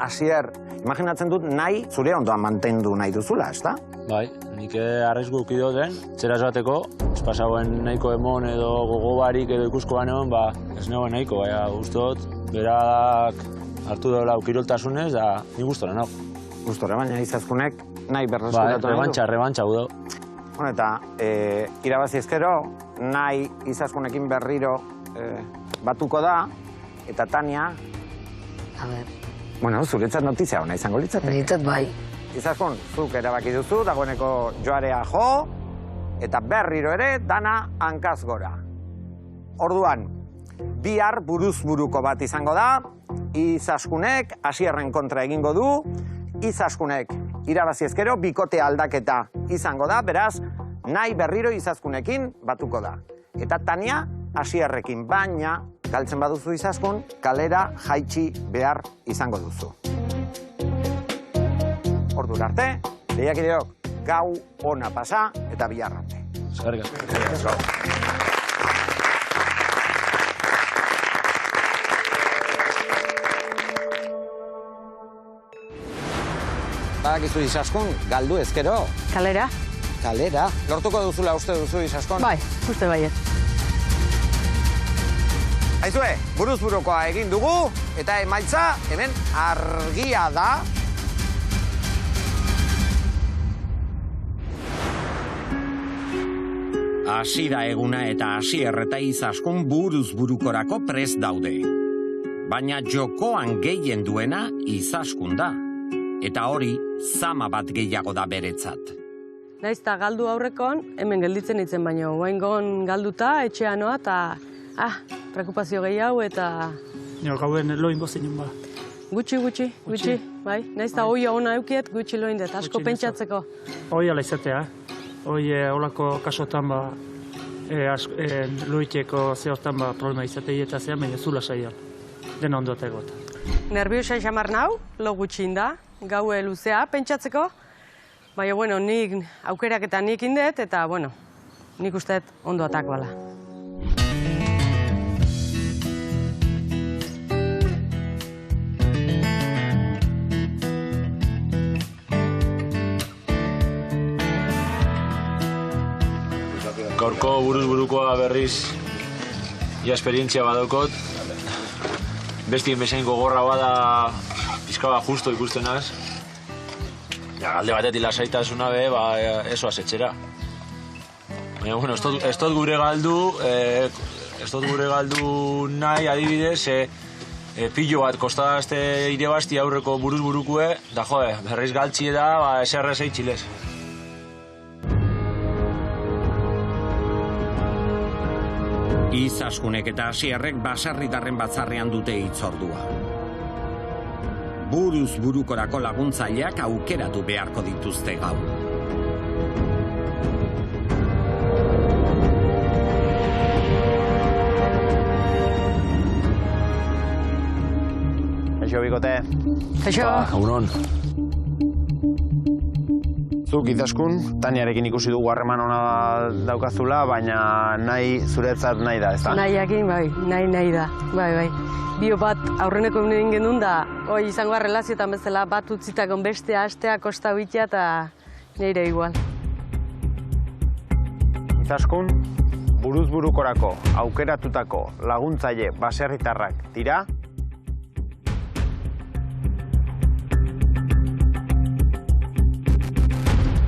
Asier, imaginatzen dut nahi zure ondoan mantendu nahi duzula, ez da? Bai, nik arrisku ukidoten, zera joateko, ez pasagoen nahiko emon edo gogo barik edo ikusko banean, ez negoen nahiko, baina guztot, berak hartu daula ukiroltasunez, da nik guztora nago. Guztora, baina Izaskunek nahi berreskuratu nahi du. Rebantxa gu dago. Bueno, eta irabazi ezkero, nahi Izaskunekin berriro batuko da, eta Tania... A ber... Bueno, zuretzat notizia hona izango litzateke. Niretzat bai. Izaskun, zuk erabaki duzu, dagoeneko joarea jo, eta berriro ere dana hankaz gora. Orduan, bihar buruz buruko bat izango da, Izaskunek Asierren kontra egingo du, Izaskunek irabazi ezkero bikote aldaketa izango da, beraz, nahi berriro Izaskunekin batuko da. Eta Tania Asierrekin, baina galtzen baduzu Izaskun, kalera jaitsi behar izango duzu. Ordura arte, lehiakideok, gau ona pasa eta bihar arte. Eskerrik asko. Badakizu Izaskun, galdu ezkero. Kalera. Kalera? Lortuko duzula uste duzu Izaskun? Bai, uste baiet. Aizue, buruz burukoa egin dugu, eta emaitza hemen argia da. Hasi da eguna eta Asier eta Izaskun buruz burukorako prest daude. Baina jokoan gehien duena Izaskun da. Eta hori, zama bat gehiago da beretzat. Naiz eta galdu aurrekon, hemen gelditzen nintzen, baina oaingon galduta, etxean noa, eta... preokupazio gehiago eta... Gauen lo ingo zinen ba. Gutxi, bai. Naiz da hoia ona eukiet, gutxi loin dut, asko pentsatzeko. Hoi ala izatea, hoi holako kasotan loiteko zehortan problema izatei eta zean, baina zula saial. Dena ondoa egot. Nerviosa xamar nau, lo gutxin da, gaue luzea pentsatzeko. Baina, bueno, nik aukerak eta nik indet, eta, bueno, nik usteet ondo atak bala. Gaurko buruz-burukoa berriz esperientzia badaukot. Bestien bezain gogorra bada pizka bat justo ikustenaz. Alde batetik lasaitasuna be, esoaz etxera. Baina, bueno, ez dut gure galdu nahi adibidez, pilo bat kostadazte irebasti aurreko buruz-burukue, da jode, berriz galtxie da, eserrez eitxilez. Izaskunek eta Asierrek baserritarren batzarrean dute hitzordua. Buruz burukorako laguntzaileak aukeratu beharko dituzte gaur. Kaixo, bikote. Kaixo. Egunon. Zuk Izaskun, Taniarekin ikusi dugu harreman ona daukazula, baina zuretzat nahi da, ezta? Nahiakin, bai, nahi da, bai. Bio bat aurreneko egin genuen da, hoi izango relazioetan bezala bat utzitakon bestea, astea, kosta bitea eta nire igual. Izaskun, buruz-burukorako aukeratutako laguntzaile baserritarrak dira?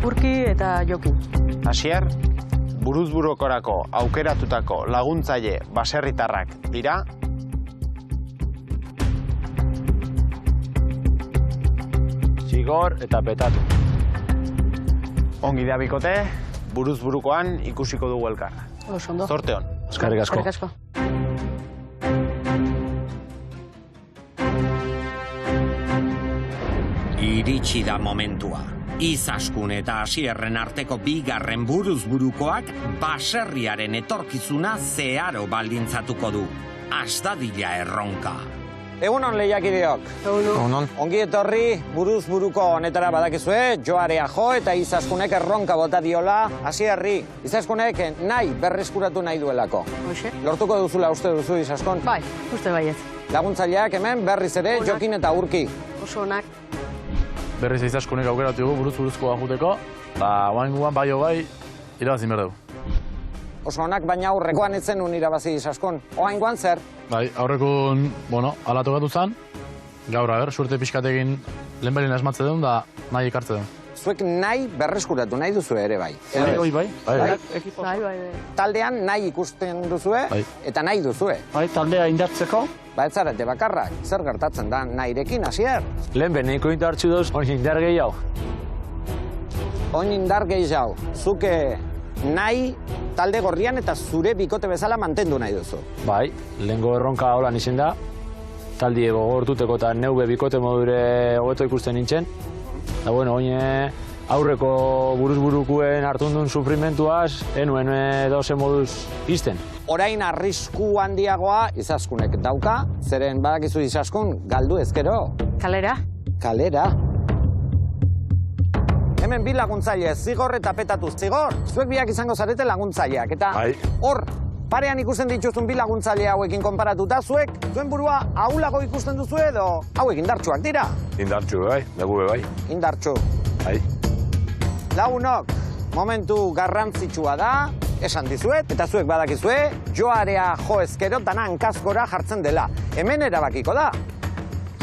Urki eta Jokin. Asier, buruz-burukorako aukeratutako laguntzaile baserritarrak dira? Zigor eta petatu. Ongi da bikote, buruz-burukoan ikusiko dugu elkar. Oso ondo. Zorte hon. Eskerrik asko. Eskerrik asko. Iritsi da momentua. Izaskun eta Asierren arteko bigarren buruz-burukoak baserriaren etorkizuna zeharo baldintzatuko du. Astadila erronka. Egunon lehiakideok. Egunon. Ongi etorri buruz-buruko honetara badakizue, Joarea jo eta Izaskunek erronka bota diola Asierri. Izaskunek nahi berreskuratu nahi duelako. Hoxe. Lortuko duzula uste duzu, Izaskun? Bai, uste baiet. Laguntzaileak hemen berriz ere Jokin eta Urki. Oso onak. Berriz Izaskunek aukeratu dugu buruz-buruzkoa juteko, oaingoan bai, irabazin behar dugu. Oso onak, baina aurrekoan etzen un irabazi Izaskun. Oaingoan zer? Bai, aurrekun, ala tokatu zen, gaur, suerte pixkatekin lehenbelin asmatze duen da nahi ekartze duen. Zuek nahi berreskuratu nahi duzu ere bai. Bai. Taldean nahi ikusten duzue eta nahi duzue. Bai, taldea indartzeko. Ba, ez zarete bakarrak, zer gertatzen da nahirekin, Asier? Lehen beneko indartzu doz, oin indar gehiago. Oin indar gehiago. Zuke nahi talde gorrian eta zure bikote bezala mantendu nahi duzu. Bai, lehengo erronka holan izen da, taldi gogortuteko eta neube bikote modure hobeto ikusten nintzen. Da, bueno, oin aurreko buruz-burukuen hartun duen sufrimentuaz, enuen doze moduz izten. Orain arrisku handiagoa Izaskunek dauka, zeren badakizu Izaskun galdu ezkero. Kalera. Kalera. Hemen bi laguntzaile, Zigor eta Petatu. Zigor, zuek biak izango zarete laguntzaileak. Eta hor, parean ikusten dituzun bi laguntzaile hauekin konparatuta, zuek, zuen burua ahulago ikusten duzu edo hauek indartsuak dira? Indartsu, bai, begube bai. Indartsu. Bai. Lagunok, momentu garrantzitsua da, esan dizuet, eta zuek badakizue, Joarea jo ezkero dana hankazgora jartzen dela. Hemen erabakiko da.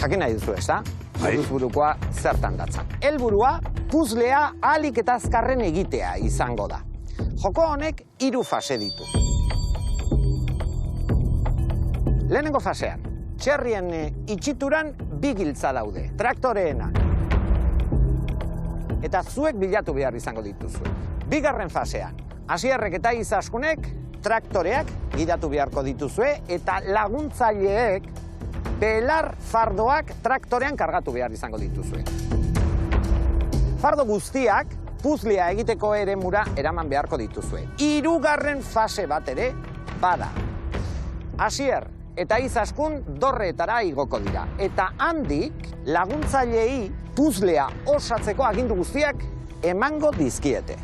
Jakin nahi duzu, ez da? Buruz-burukoa zertan datzan. Helburua, puzlea ahalik eta azkarren egitea izango da. Joko honek 3 fase ditu. Lehenengo fasean, txerrien itxituran 2 giltza daude, traktoreenak. Eta zuek bilatu behar izango dituzue. Bigarren fasean, Asierrek eta Izaskunek traktoreak gidatu beharko dituzue eta laguntzaileek belar fardoak traktorean kargatu behar izango dituzue. Fardo guztiak puzlea egiteko eremura eraman beharko dituzue. 3. fase bat ere bada. Asier eta Izaskun dorreetara igoko dira. Eta handik laguntzailei puzlea osatzeko agindu guztiak emango dizkiete.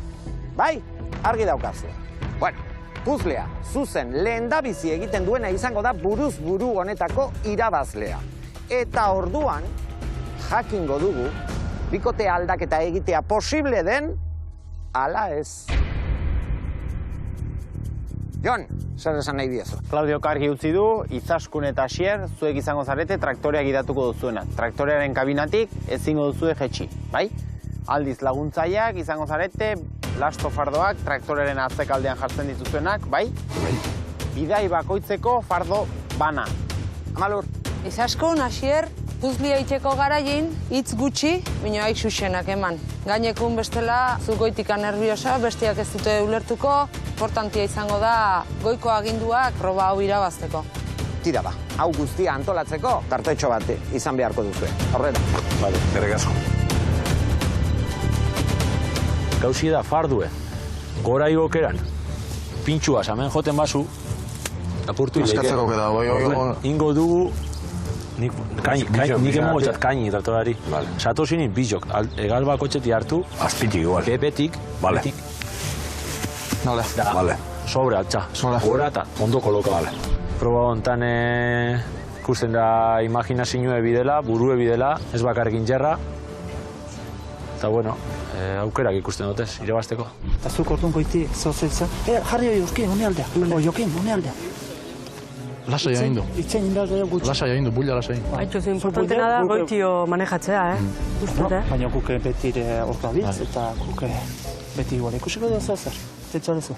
Bai, argi daukazue. Bueno, puzlea zuzen lehendabizi egiten duena izango da buruz buru honetako irabazlea. Eta orduan jakingo dugu bikote aldaketa egitea posible den ala ez. Jon, zer esan nahi diezu? Claudio argi utzi du, Izaskun eta Asier zuek izango zarete traktorea gidatuko duzuena. Traktorearen kabinatik ezingo duzue jetxi, bai? Aldiz laguntzaileak izango zarete, lasto fardoak traktorearen atzekaldean jartzen dituzuenak, bai? Bidai bakoitzeko fardo bana. Amalur. Izaskun, Asier, puzlia itxeko garaien, hitz gutxi, baina haik xuxenak eman. Gainekun bestela, zu goitika nerviosa, bestiak ez dute ulertuko, importantia izango da goiko aginduak proba hau irabazteko. Tira ba, hau guztia antolatzeko, tartetxo bat izan beharko duzue. Aurrera. Bale, gerek asko. Gauzi da fardue, gora igokeran, pintxua samen joten basu, apurtu hileke. Ingo dugu, nik emongo txat kaini traktorari. Satozinin bizok, egal bakotxeti hartu. Azpitik igual. Pepetik. Vale. Vale. Sobre altza. Gora eta ondo koloka. Proba hontan ikusten da imaginazioe bidela, burue bidela, ez bakarrekin jerra. Eta bueno, aukerak ikusten dutez, irabazteko. Eta zuk orduan goiti, zozeltzen. Jarri hori urki, hone aldea. Jokin, hone aldea. Lasai egin du. Itzen indar gutxi. Lasai egin du, bulla lasai egin. Haitxo, importantena da goitio manejatzea, Guztute. Baina guk beti orta bitz, eta guk beti igual. Ikusiko da zer, zetsualezu.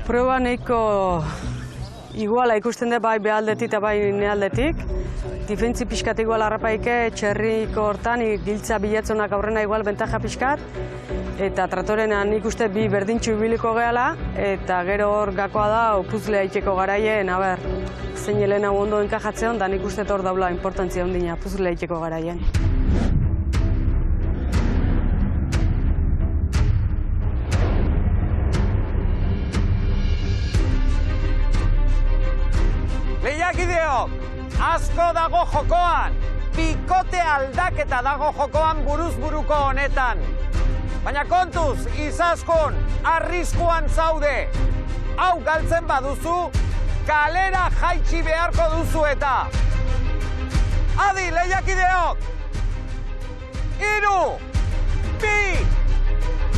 Proba nahiko iguala ikusten da bai behaldetik eta bai nealdetik. Difentzi pixkat igual harrapaike, txerriko hortan, giltza bilatzonak aurrena igual bentaja pixkat. Eta tratorenan nik uste bi berdintxu ibiliko gehala, eta gero hor gakoa da puzlea itxeko garaien, zein helena ondo enkajatzeon, da nik uste hor daula importantzia ondina puzlea itxeko garaien. Lehiakideok, asko dago jokoan, bikote aldaketa dago jokoan buruz buruko honetan. Baina kontuz, Izaskun, arriskuan zaude. Hau galtzen baduzu, kalera jaitsi beharko duzu eta. Adi, lehiakideok! 3, 2,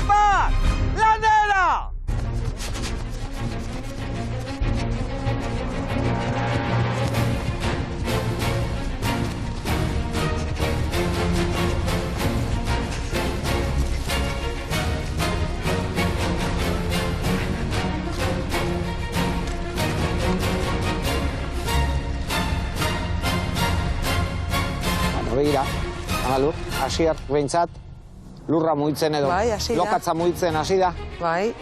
1, lanera! Begira, Amalur, Asier, behintzat, lurra muitzen edo, lokatza muitzen hasi da. Bai.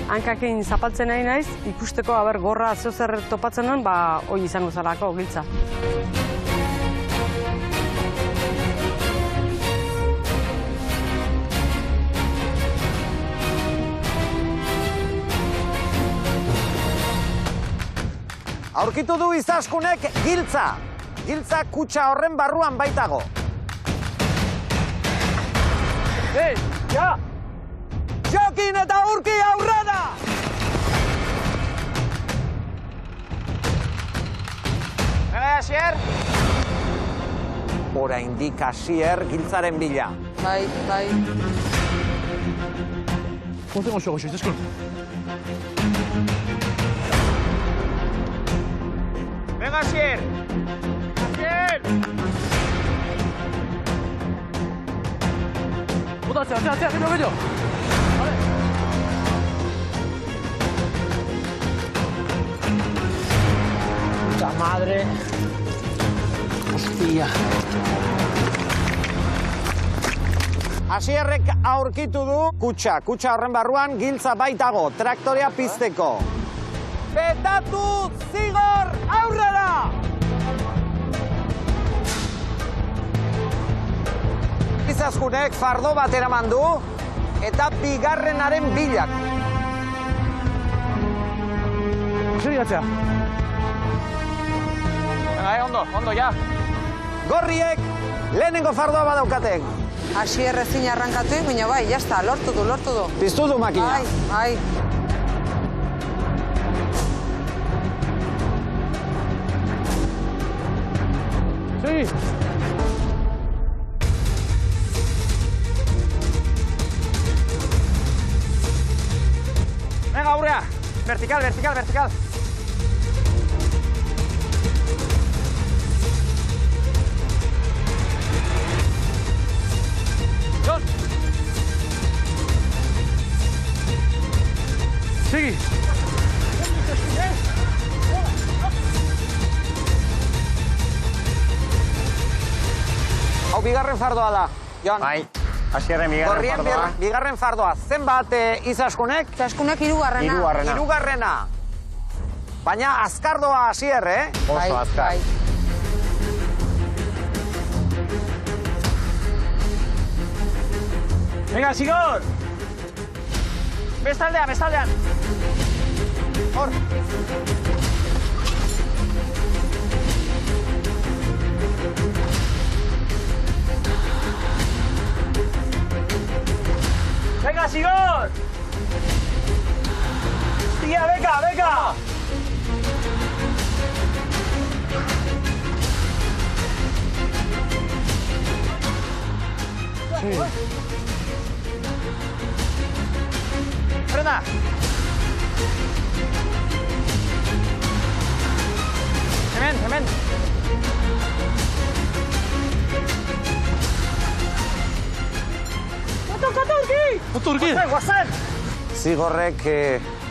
Hankakin zapaltzen nahi naiz, ikusteko gorra zeozer topatzen nuen, hoi izango zarako, giltza. Aurkitu du Izaskunek giltza. Giltza kutxa horren barruan baitago. Ja! Jokin eta Urki aurrera! Asier? Oraindik Asier giltzaren bila. Bai. Ponte con su Izaskun. Venga, Asier! Asier! Hacia, que no veo yo. Vale. Puta madre. Hostia. Asierrek aurkitu du kutxa. Kutxa horren barruan giltza baitago, traktorea pizteko. Betatu, zigor, aurrera! Izazkunek fardo bat eraman du, eta bigarrenaren bilak. Zuriatzea. Ondo, ja. Gorriek, lehenengo fardoa badaukatek. Asier ezin arrankatu, baina bai, jazta, lortu du. Piztu du makina. Bai. Sí. Venga, aurrea. Vertical. John. Sigi. Hau bigarren fardoa da, Jon. Bai, Asierren bigarren fardoa. Bigarren fardoa. Zenbat Izaskunek? Izaskunek hirugarrena. Hirugarrena. Baina azkardoa Asier, Oso azkar. Venga, Sigor! Bestaldean! Hor! Venga, Sigor! Tía, venga! Frena! Hemen! Otu urki! Guazen! Zigorrek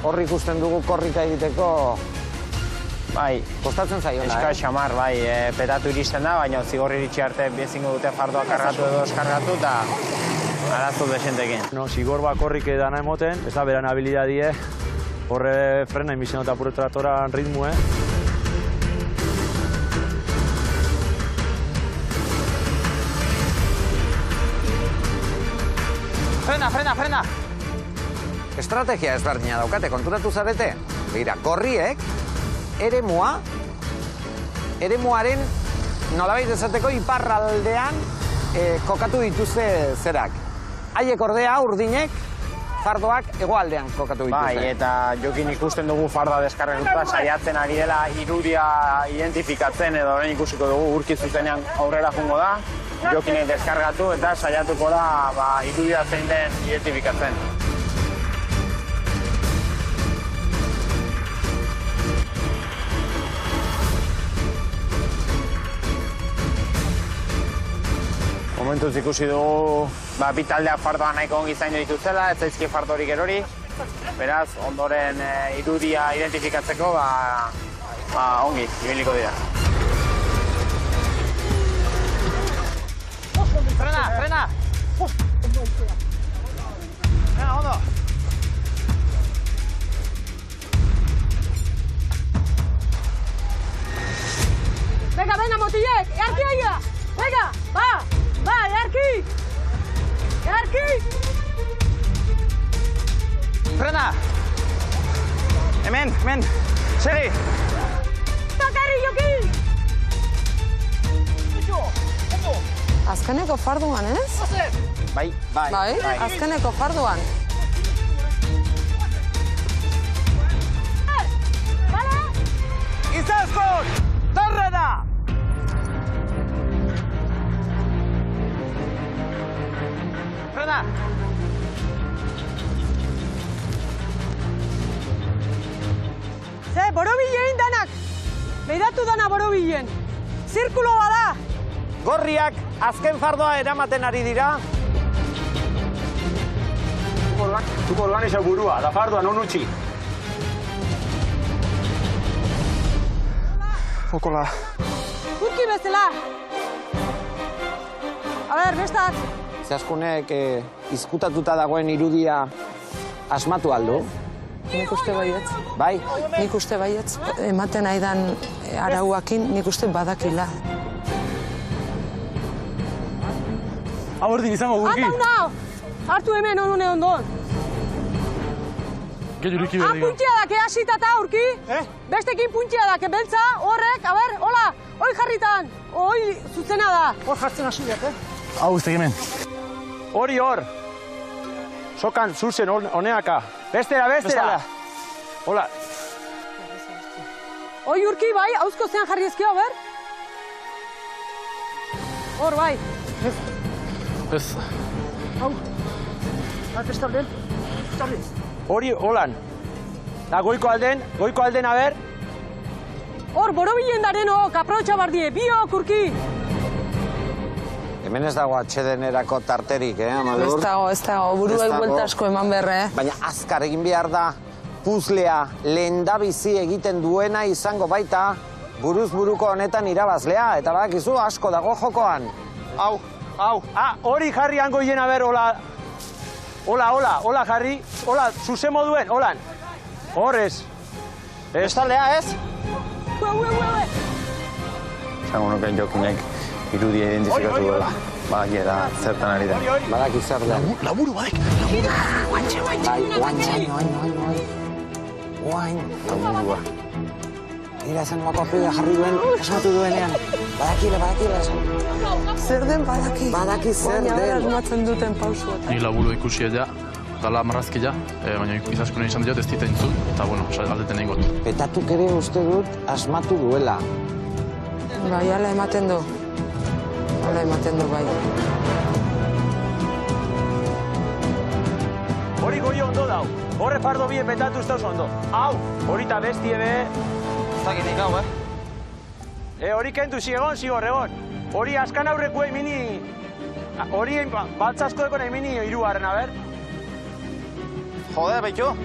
horri ikusten dugu korrika egiteko... Bai. Kostatzen zaiola, Pixka xamar, bai, petatu iristen da, baina zigorri iritsi arte bezingo dute fardoa kargatu edo eskargatu, eta arazo desentekin. Zigor bakorrik dana emoten, ez da beran habilidadie, horre frena inbizeno eta pure traktoran ritmue. Frena! Estrategia ezberdina daukate, konturatu zarete. Begira, gorriek, eremuaren nolabait esateko iparraldean kokatu dituzte zerak. Haiek ordea urdinek fardoak hegoaldean kokatu dituzte. Bai, eta jokin ikusten dugu fardoa deskargatuta saiatzen ari dela irudia identifikatzen edo orain ikusiko dugu urki zuzenean aurrera jungo da. Jokinek deskargatu eta saiatuko da irudia zein den identifikatzen. Momentuz ikusi dugu bi taldeak fardoa nahiko ongi zaindu dituzela, ez zaizki fardorik erori. Beraz, ondoren irudia identifikatzeko ongi, ibiliko dira. Frena! Venga, ondo! Venga, motillek! Earki aia! Venga, va, earki! Frena! Hemen! Segi! Bakarri, Jokin! Azkeneko farduan, ez? Bai. Azkeneko farduan. Izaskun! Torrena! Frena! Borobilen danak! Beiratu dana borobilen! Zirkulo bada! Gorriak azken fardoa eramaten ari dira. Zuko organizau burua, da fardoa non utzi. Urki bezala! A ber, bestak, Izaskunek izkutatuta dagoen irudia asmatu aldu? Nik uste baietz. Bai? Nik uste baietz. Ematen aidan arauakin nik uste badakila. Hau erdin izango gurki. Hartu hemen honune ondon. Gehiuriki behar digan. Puntxia dake hasitata aurki. Bestekin puntxia dake beltza, horrek, hola, hoi jarritan. Hoi zuzena da. Hor jartzen hasi diat, Hau, ez hemen. Hori hor. Sokan, zuzen, honeaka. Bestera. Hola. Hoi urki, bai, hauzko zean jarri ezkio, ber? Hor, bai. Ez. Hau. Bestalden. Hori, holan. Da, goiko alden, aber. Hor, borobilen dareno, kaprautxa bardie, biok urki. Hemen ez dago atxedenerako tarterik, Amalur? Ez dago, buruek buelta asko eman berre. Baina azkar egin behar da, puzlea lehendabizi egiten duena izango baita, buruz buruko honetan irabazlea, eta badakizu asko dago jokoan. Hau. Hori jarri hango hien aber, hola, jarri. Hola, zuzen moduen, holan. Horrez. Bestaldea, ez? Zango nuken Jokinek irudia identifikatu duela. Badakiera zertan ari da. Badaki zer da. Laburu, badek. Guain. Laburua. Ira esan lako apidea jarri duen, esmatu duenean. Badakila esan. Zer den badaki? Badaki zer den. Baina asmatzen duten pausu. Ni laburu ikusi ja, dala marrazkia, baina izaskune izan diot ez dita entzun, eta bueno, aldeten egin got. Petatuk ere uste dut asmatu duela. Bai, ala ematen du. Bai. Hori goi ondo dau. Horre pardo bien betatu ez dauz ondo. Hau, hori eta bestie be. Zakitik hau, Hori kentu ziegon. Hori askan aurreku emini. Hori baltzasko deko nahi mini iruaren, aber. Jode, behitu.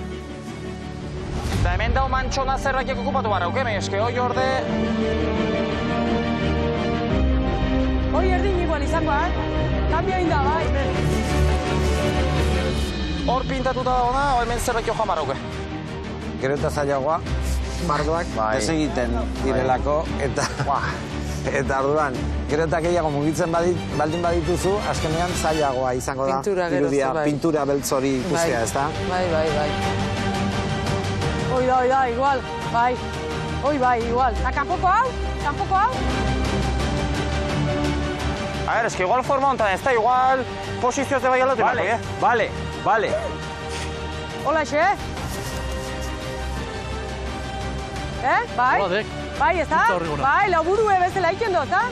Eta hemen dau mantxona zerrakiak okupatu barra, ukeme, eske hoi orde... Hoi erdin igual izango, Kambio egin da, bai. Hor pintatuta dagoena, hemen zerrakio joan barra, uke. Gero eta zailagoa, bardoak ez egiten direlako, eta orduan, gero eta gehiago mugitzen baldin badituzu, azkenean zailagoa izango da. Irudia, pintura beltz hori ikustea, ez da? Bai. Hoi da, igual, bai. Hoi bai, igual. Eta kanpoko hau? A ver, eske igual forma hontan, ez da, igual posizioz de bai alatu. Vale. Hola, xe? Bai? Hola, dek. Bai, ez da? Bai, laburu bezala iken dut, ha?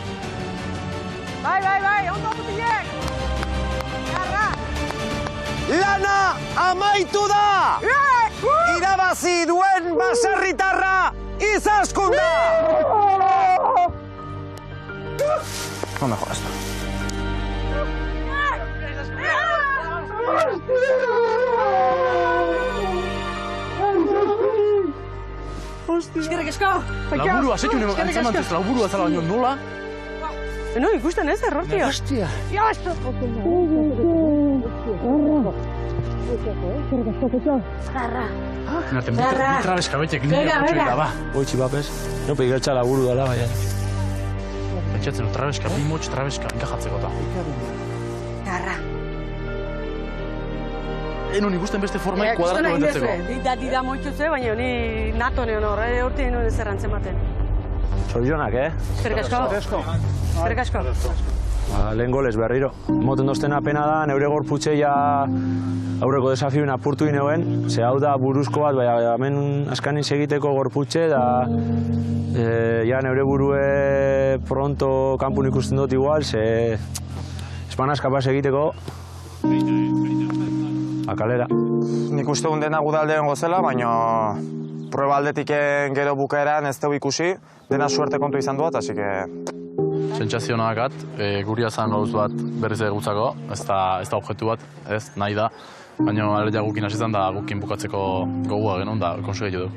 Bai, ondo mutilek! Garra! Lana amaitu da! Irabazi duen baserritarra Izaskun da! Ondo joa, ez da. Eskerrik asko! Laburua, zeitu antzamantez, laburua zala baino nola? No, ikusten ez, errortia. Hostia. Narte, mitra beskabetek nire gotxoik da, ba. Goitxi bapez. No, pegigatxa laburu dala, baina. Pentsatzen, trabeska, bimotx trabeska, enkajatzeko da. Garra. Enon ikusten beste formaik kuadratu betetzeko. Dida moitxutze, baina ni nato neon horre, horti enon ez errantzen maten. Zorionak, Eskerrik asko. Lehen golez berriro. Moten doztena pena da, neure gorputxeia aurreko desafioen apurtu gineuen. Ze hau da buruzko bat, baina hemen askanin segiteko gorputxe, da ja neure burue pronto kanpun ikusten dut igual, ze espanaz kapaz egiteko. Akalera. Nik uste dena gudaldean gozela, baina proba aldetik gero bukaeran ez dugu ikusi, dena suerte kontu izan duat, así que... Sentsazio nahakat, guria zan gauz bat berriz egutzako, ez da objektu bat, ez, nahi da. Baina aleia gukin hasi zan da gukin bukatzeko gogua genuen da konsegeitu du.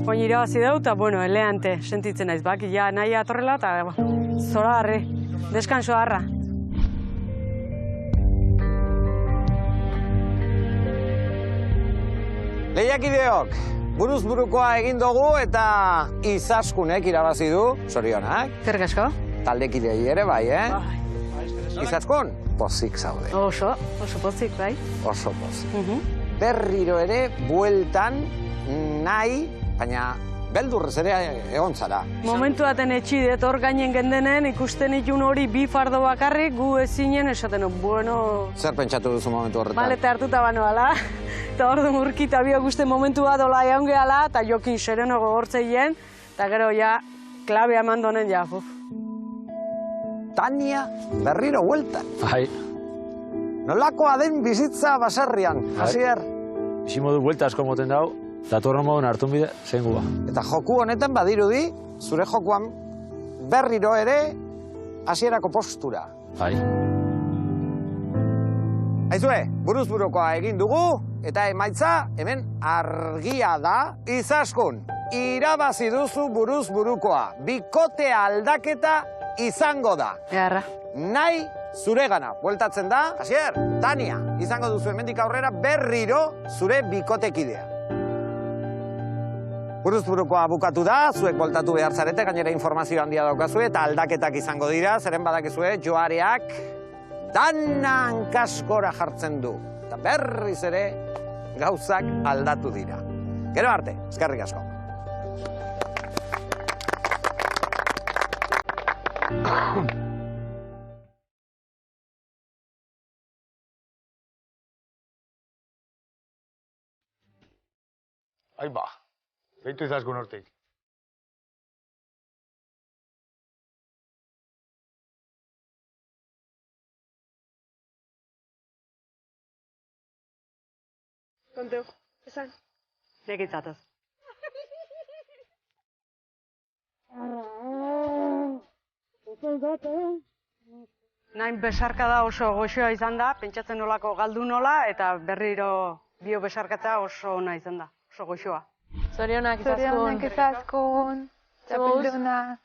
Oin irabazi dut, eta bueno, eleante sentitzen naiz, bak, ja nahi atorrela, eta zora harri, deskanso harra. Lehiakideok, buruz burukoa egin dugu eta Izaskunek irabazi du, zorionak. Eskerrik asko. Taldekidei ere bai, Izaskun, pozik zaude. Oso pozik, bai. Oso pozik. Berriro ere, bueltan, nahi, baina beldurrez ere egon zara. Momentu baten etxidet hor gainen gendenen, ikusten itun hori bi fardo bakarrik, gu ezinen esaten, bueno... Zer pentsatu duzu momentu horretan? Maleta hartuta banoala, eta hor du murkita biok uste momentu bat dola egon gehala, eta jokin sereno gogortzeien, eta gero ja, klabea eman donen ja, Tania berriro hueltan. Bai. Nolakoa den bizitza baserrian, Asier? Bizimodu buelta asko moten dau, datorren modun hartun bide, zein guba. Eta joku honetan badirudi, zure jokuan berriro ere hasierako postura. Bai. Aizue, buruz burukoa egin dugu, eta emaitza hemen argia da. Izaskun, irabazi duzu buruz burukoa. Bikotea aldaketa izango da. Eharra. Nahi zuregana. Bueltatzen da, Asier, Tania, izango duzu hemendik aurrera berriro zure bikotekidea. Buruz burukoa bukatu da, zuek bueltatu behar zarete, gainera informazio handia daukazue, eta aldaketak izango dira, zeren badakizue, Joareak dana hankaskora jartzen du. Eta berriz ere gauzak aldatu dira. Gero arte, eskerrik asko. Aiba, behitu Izaskun hortik. Konteu, esan. Nekitzataz. Nain besarkada oso goxoa izan da, pentsatzen nolako galdu nola, eta berriro bio besarkatza oso ona izan da, oso goxoa. Zorionak Izaskun. Zorionak Izaskun. Txapelduna.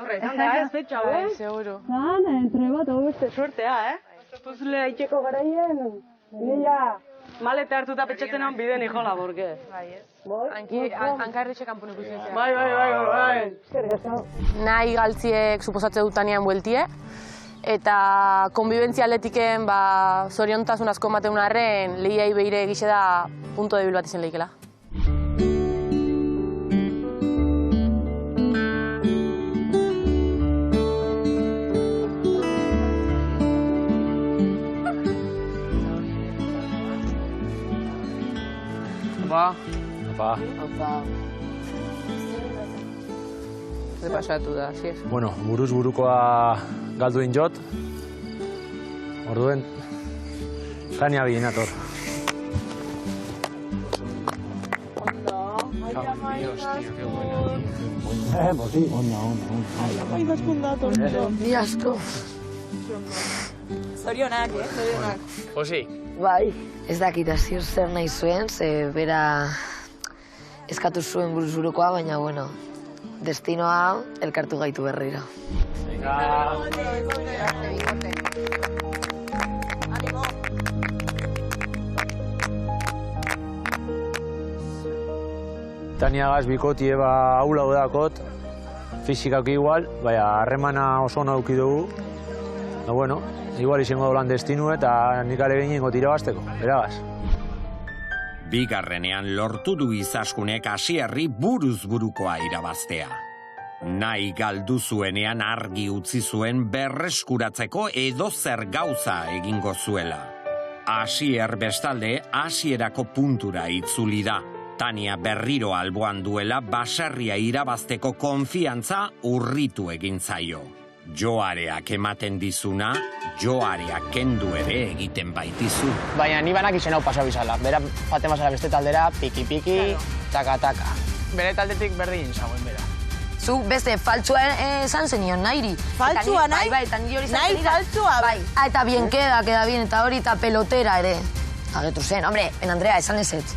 Horre, izan da, ez betxa, Bai, seguro. Entre bat, hau beste suertea, Puzle haitxeko garaien, nila maleta hartuta petxatzen hon bide nijola, borge. Bai, ez. Hankarritxe kanpun ikusi zen. Bai. Nahi galtziek suposatze dutanean bueltie, eta konbibentzia atletiken zoriontasun asko ematen unarren lehiai behire egixe da punto debil bat izan lehikela. Opa. Zer pasatu da, Asier? Bueno, buruz burukoa galdu injot. Orduen, Tania bi nator. Ni asko. Zorionak, zorionak. Osi. Bai, ez dakit Asier zer nahi zuen, ze bera eskatu zuen buruz burukoa, baina, bueno, destinoa elkartu gaitu berriro. Tania gaz bikotie haula odakot, fizikak igual, baina harremana oso ona duki dugu. No, bueno, igual izango dolan destinu eta nik ale behin ingo tira basteko, eragaz. Bigarrenean lortu du Izaskunek Asierri buruz burukoa irabaztea. Nahi galdu zuenean argi utzi zuen berreskuratzeko edozer gauza egingo zuela. Asier bestalde hasierako puntura itzuli da. Tania berriro alboan duela baserria irabazteko konfiantza urritu egin zaio. Joareak ematen dizuna, Joareak kendu ere egiten baitizu. Baina ni banak izen hau pasau izala. Bera faten bazara beste taldera, piki-piki, taka-taka. Bere taldetik berdin zagoen bera. Zu beste faltsua esan zenion, nahiri. Faltsua nahi? Bai, eta niri hori zan Nahi faltsua? Bai, eta bien queda bien, eta hori eta pelotera ere. Agetu zen, hombre, en Andrea, esan ezetz.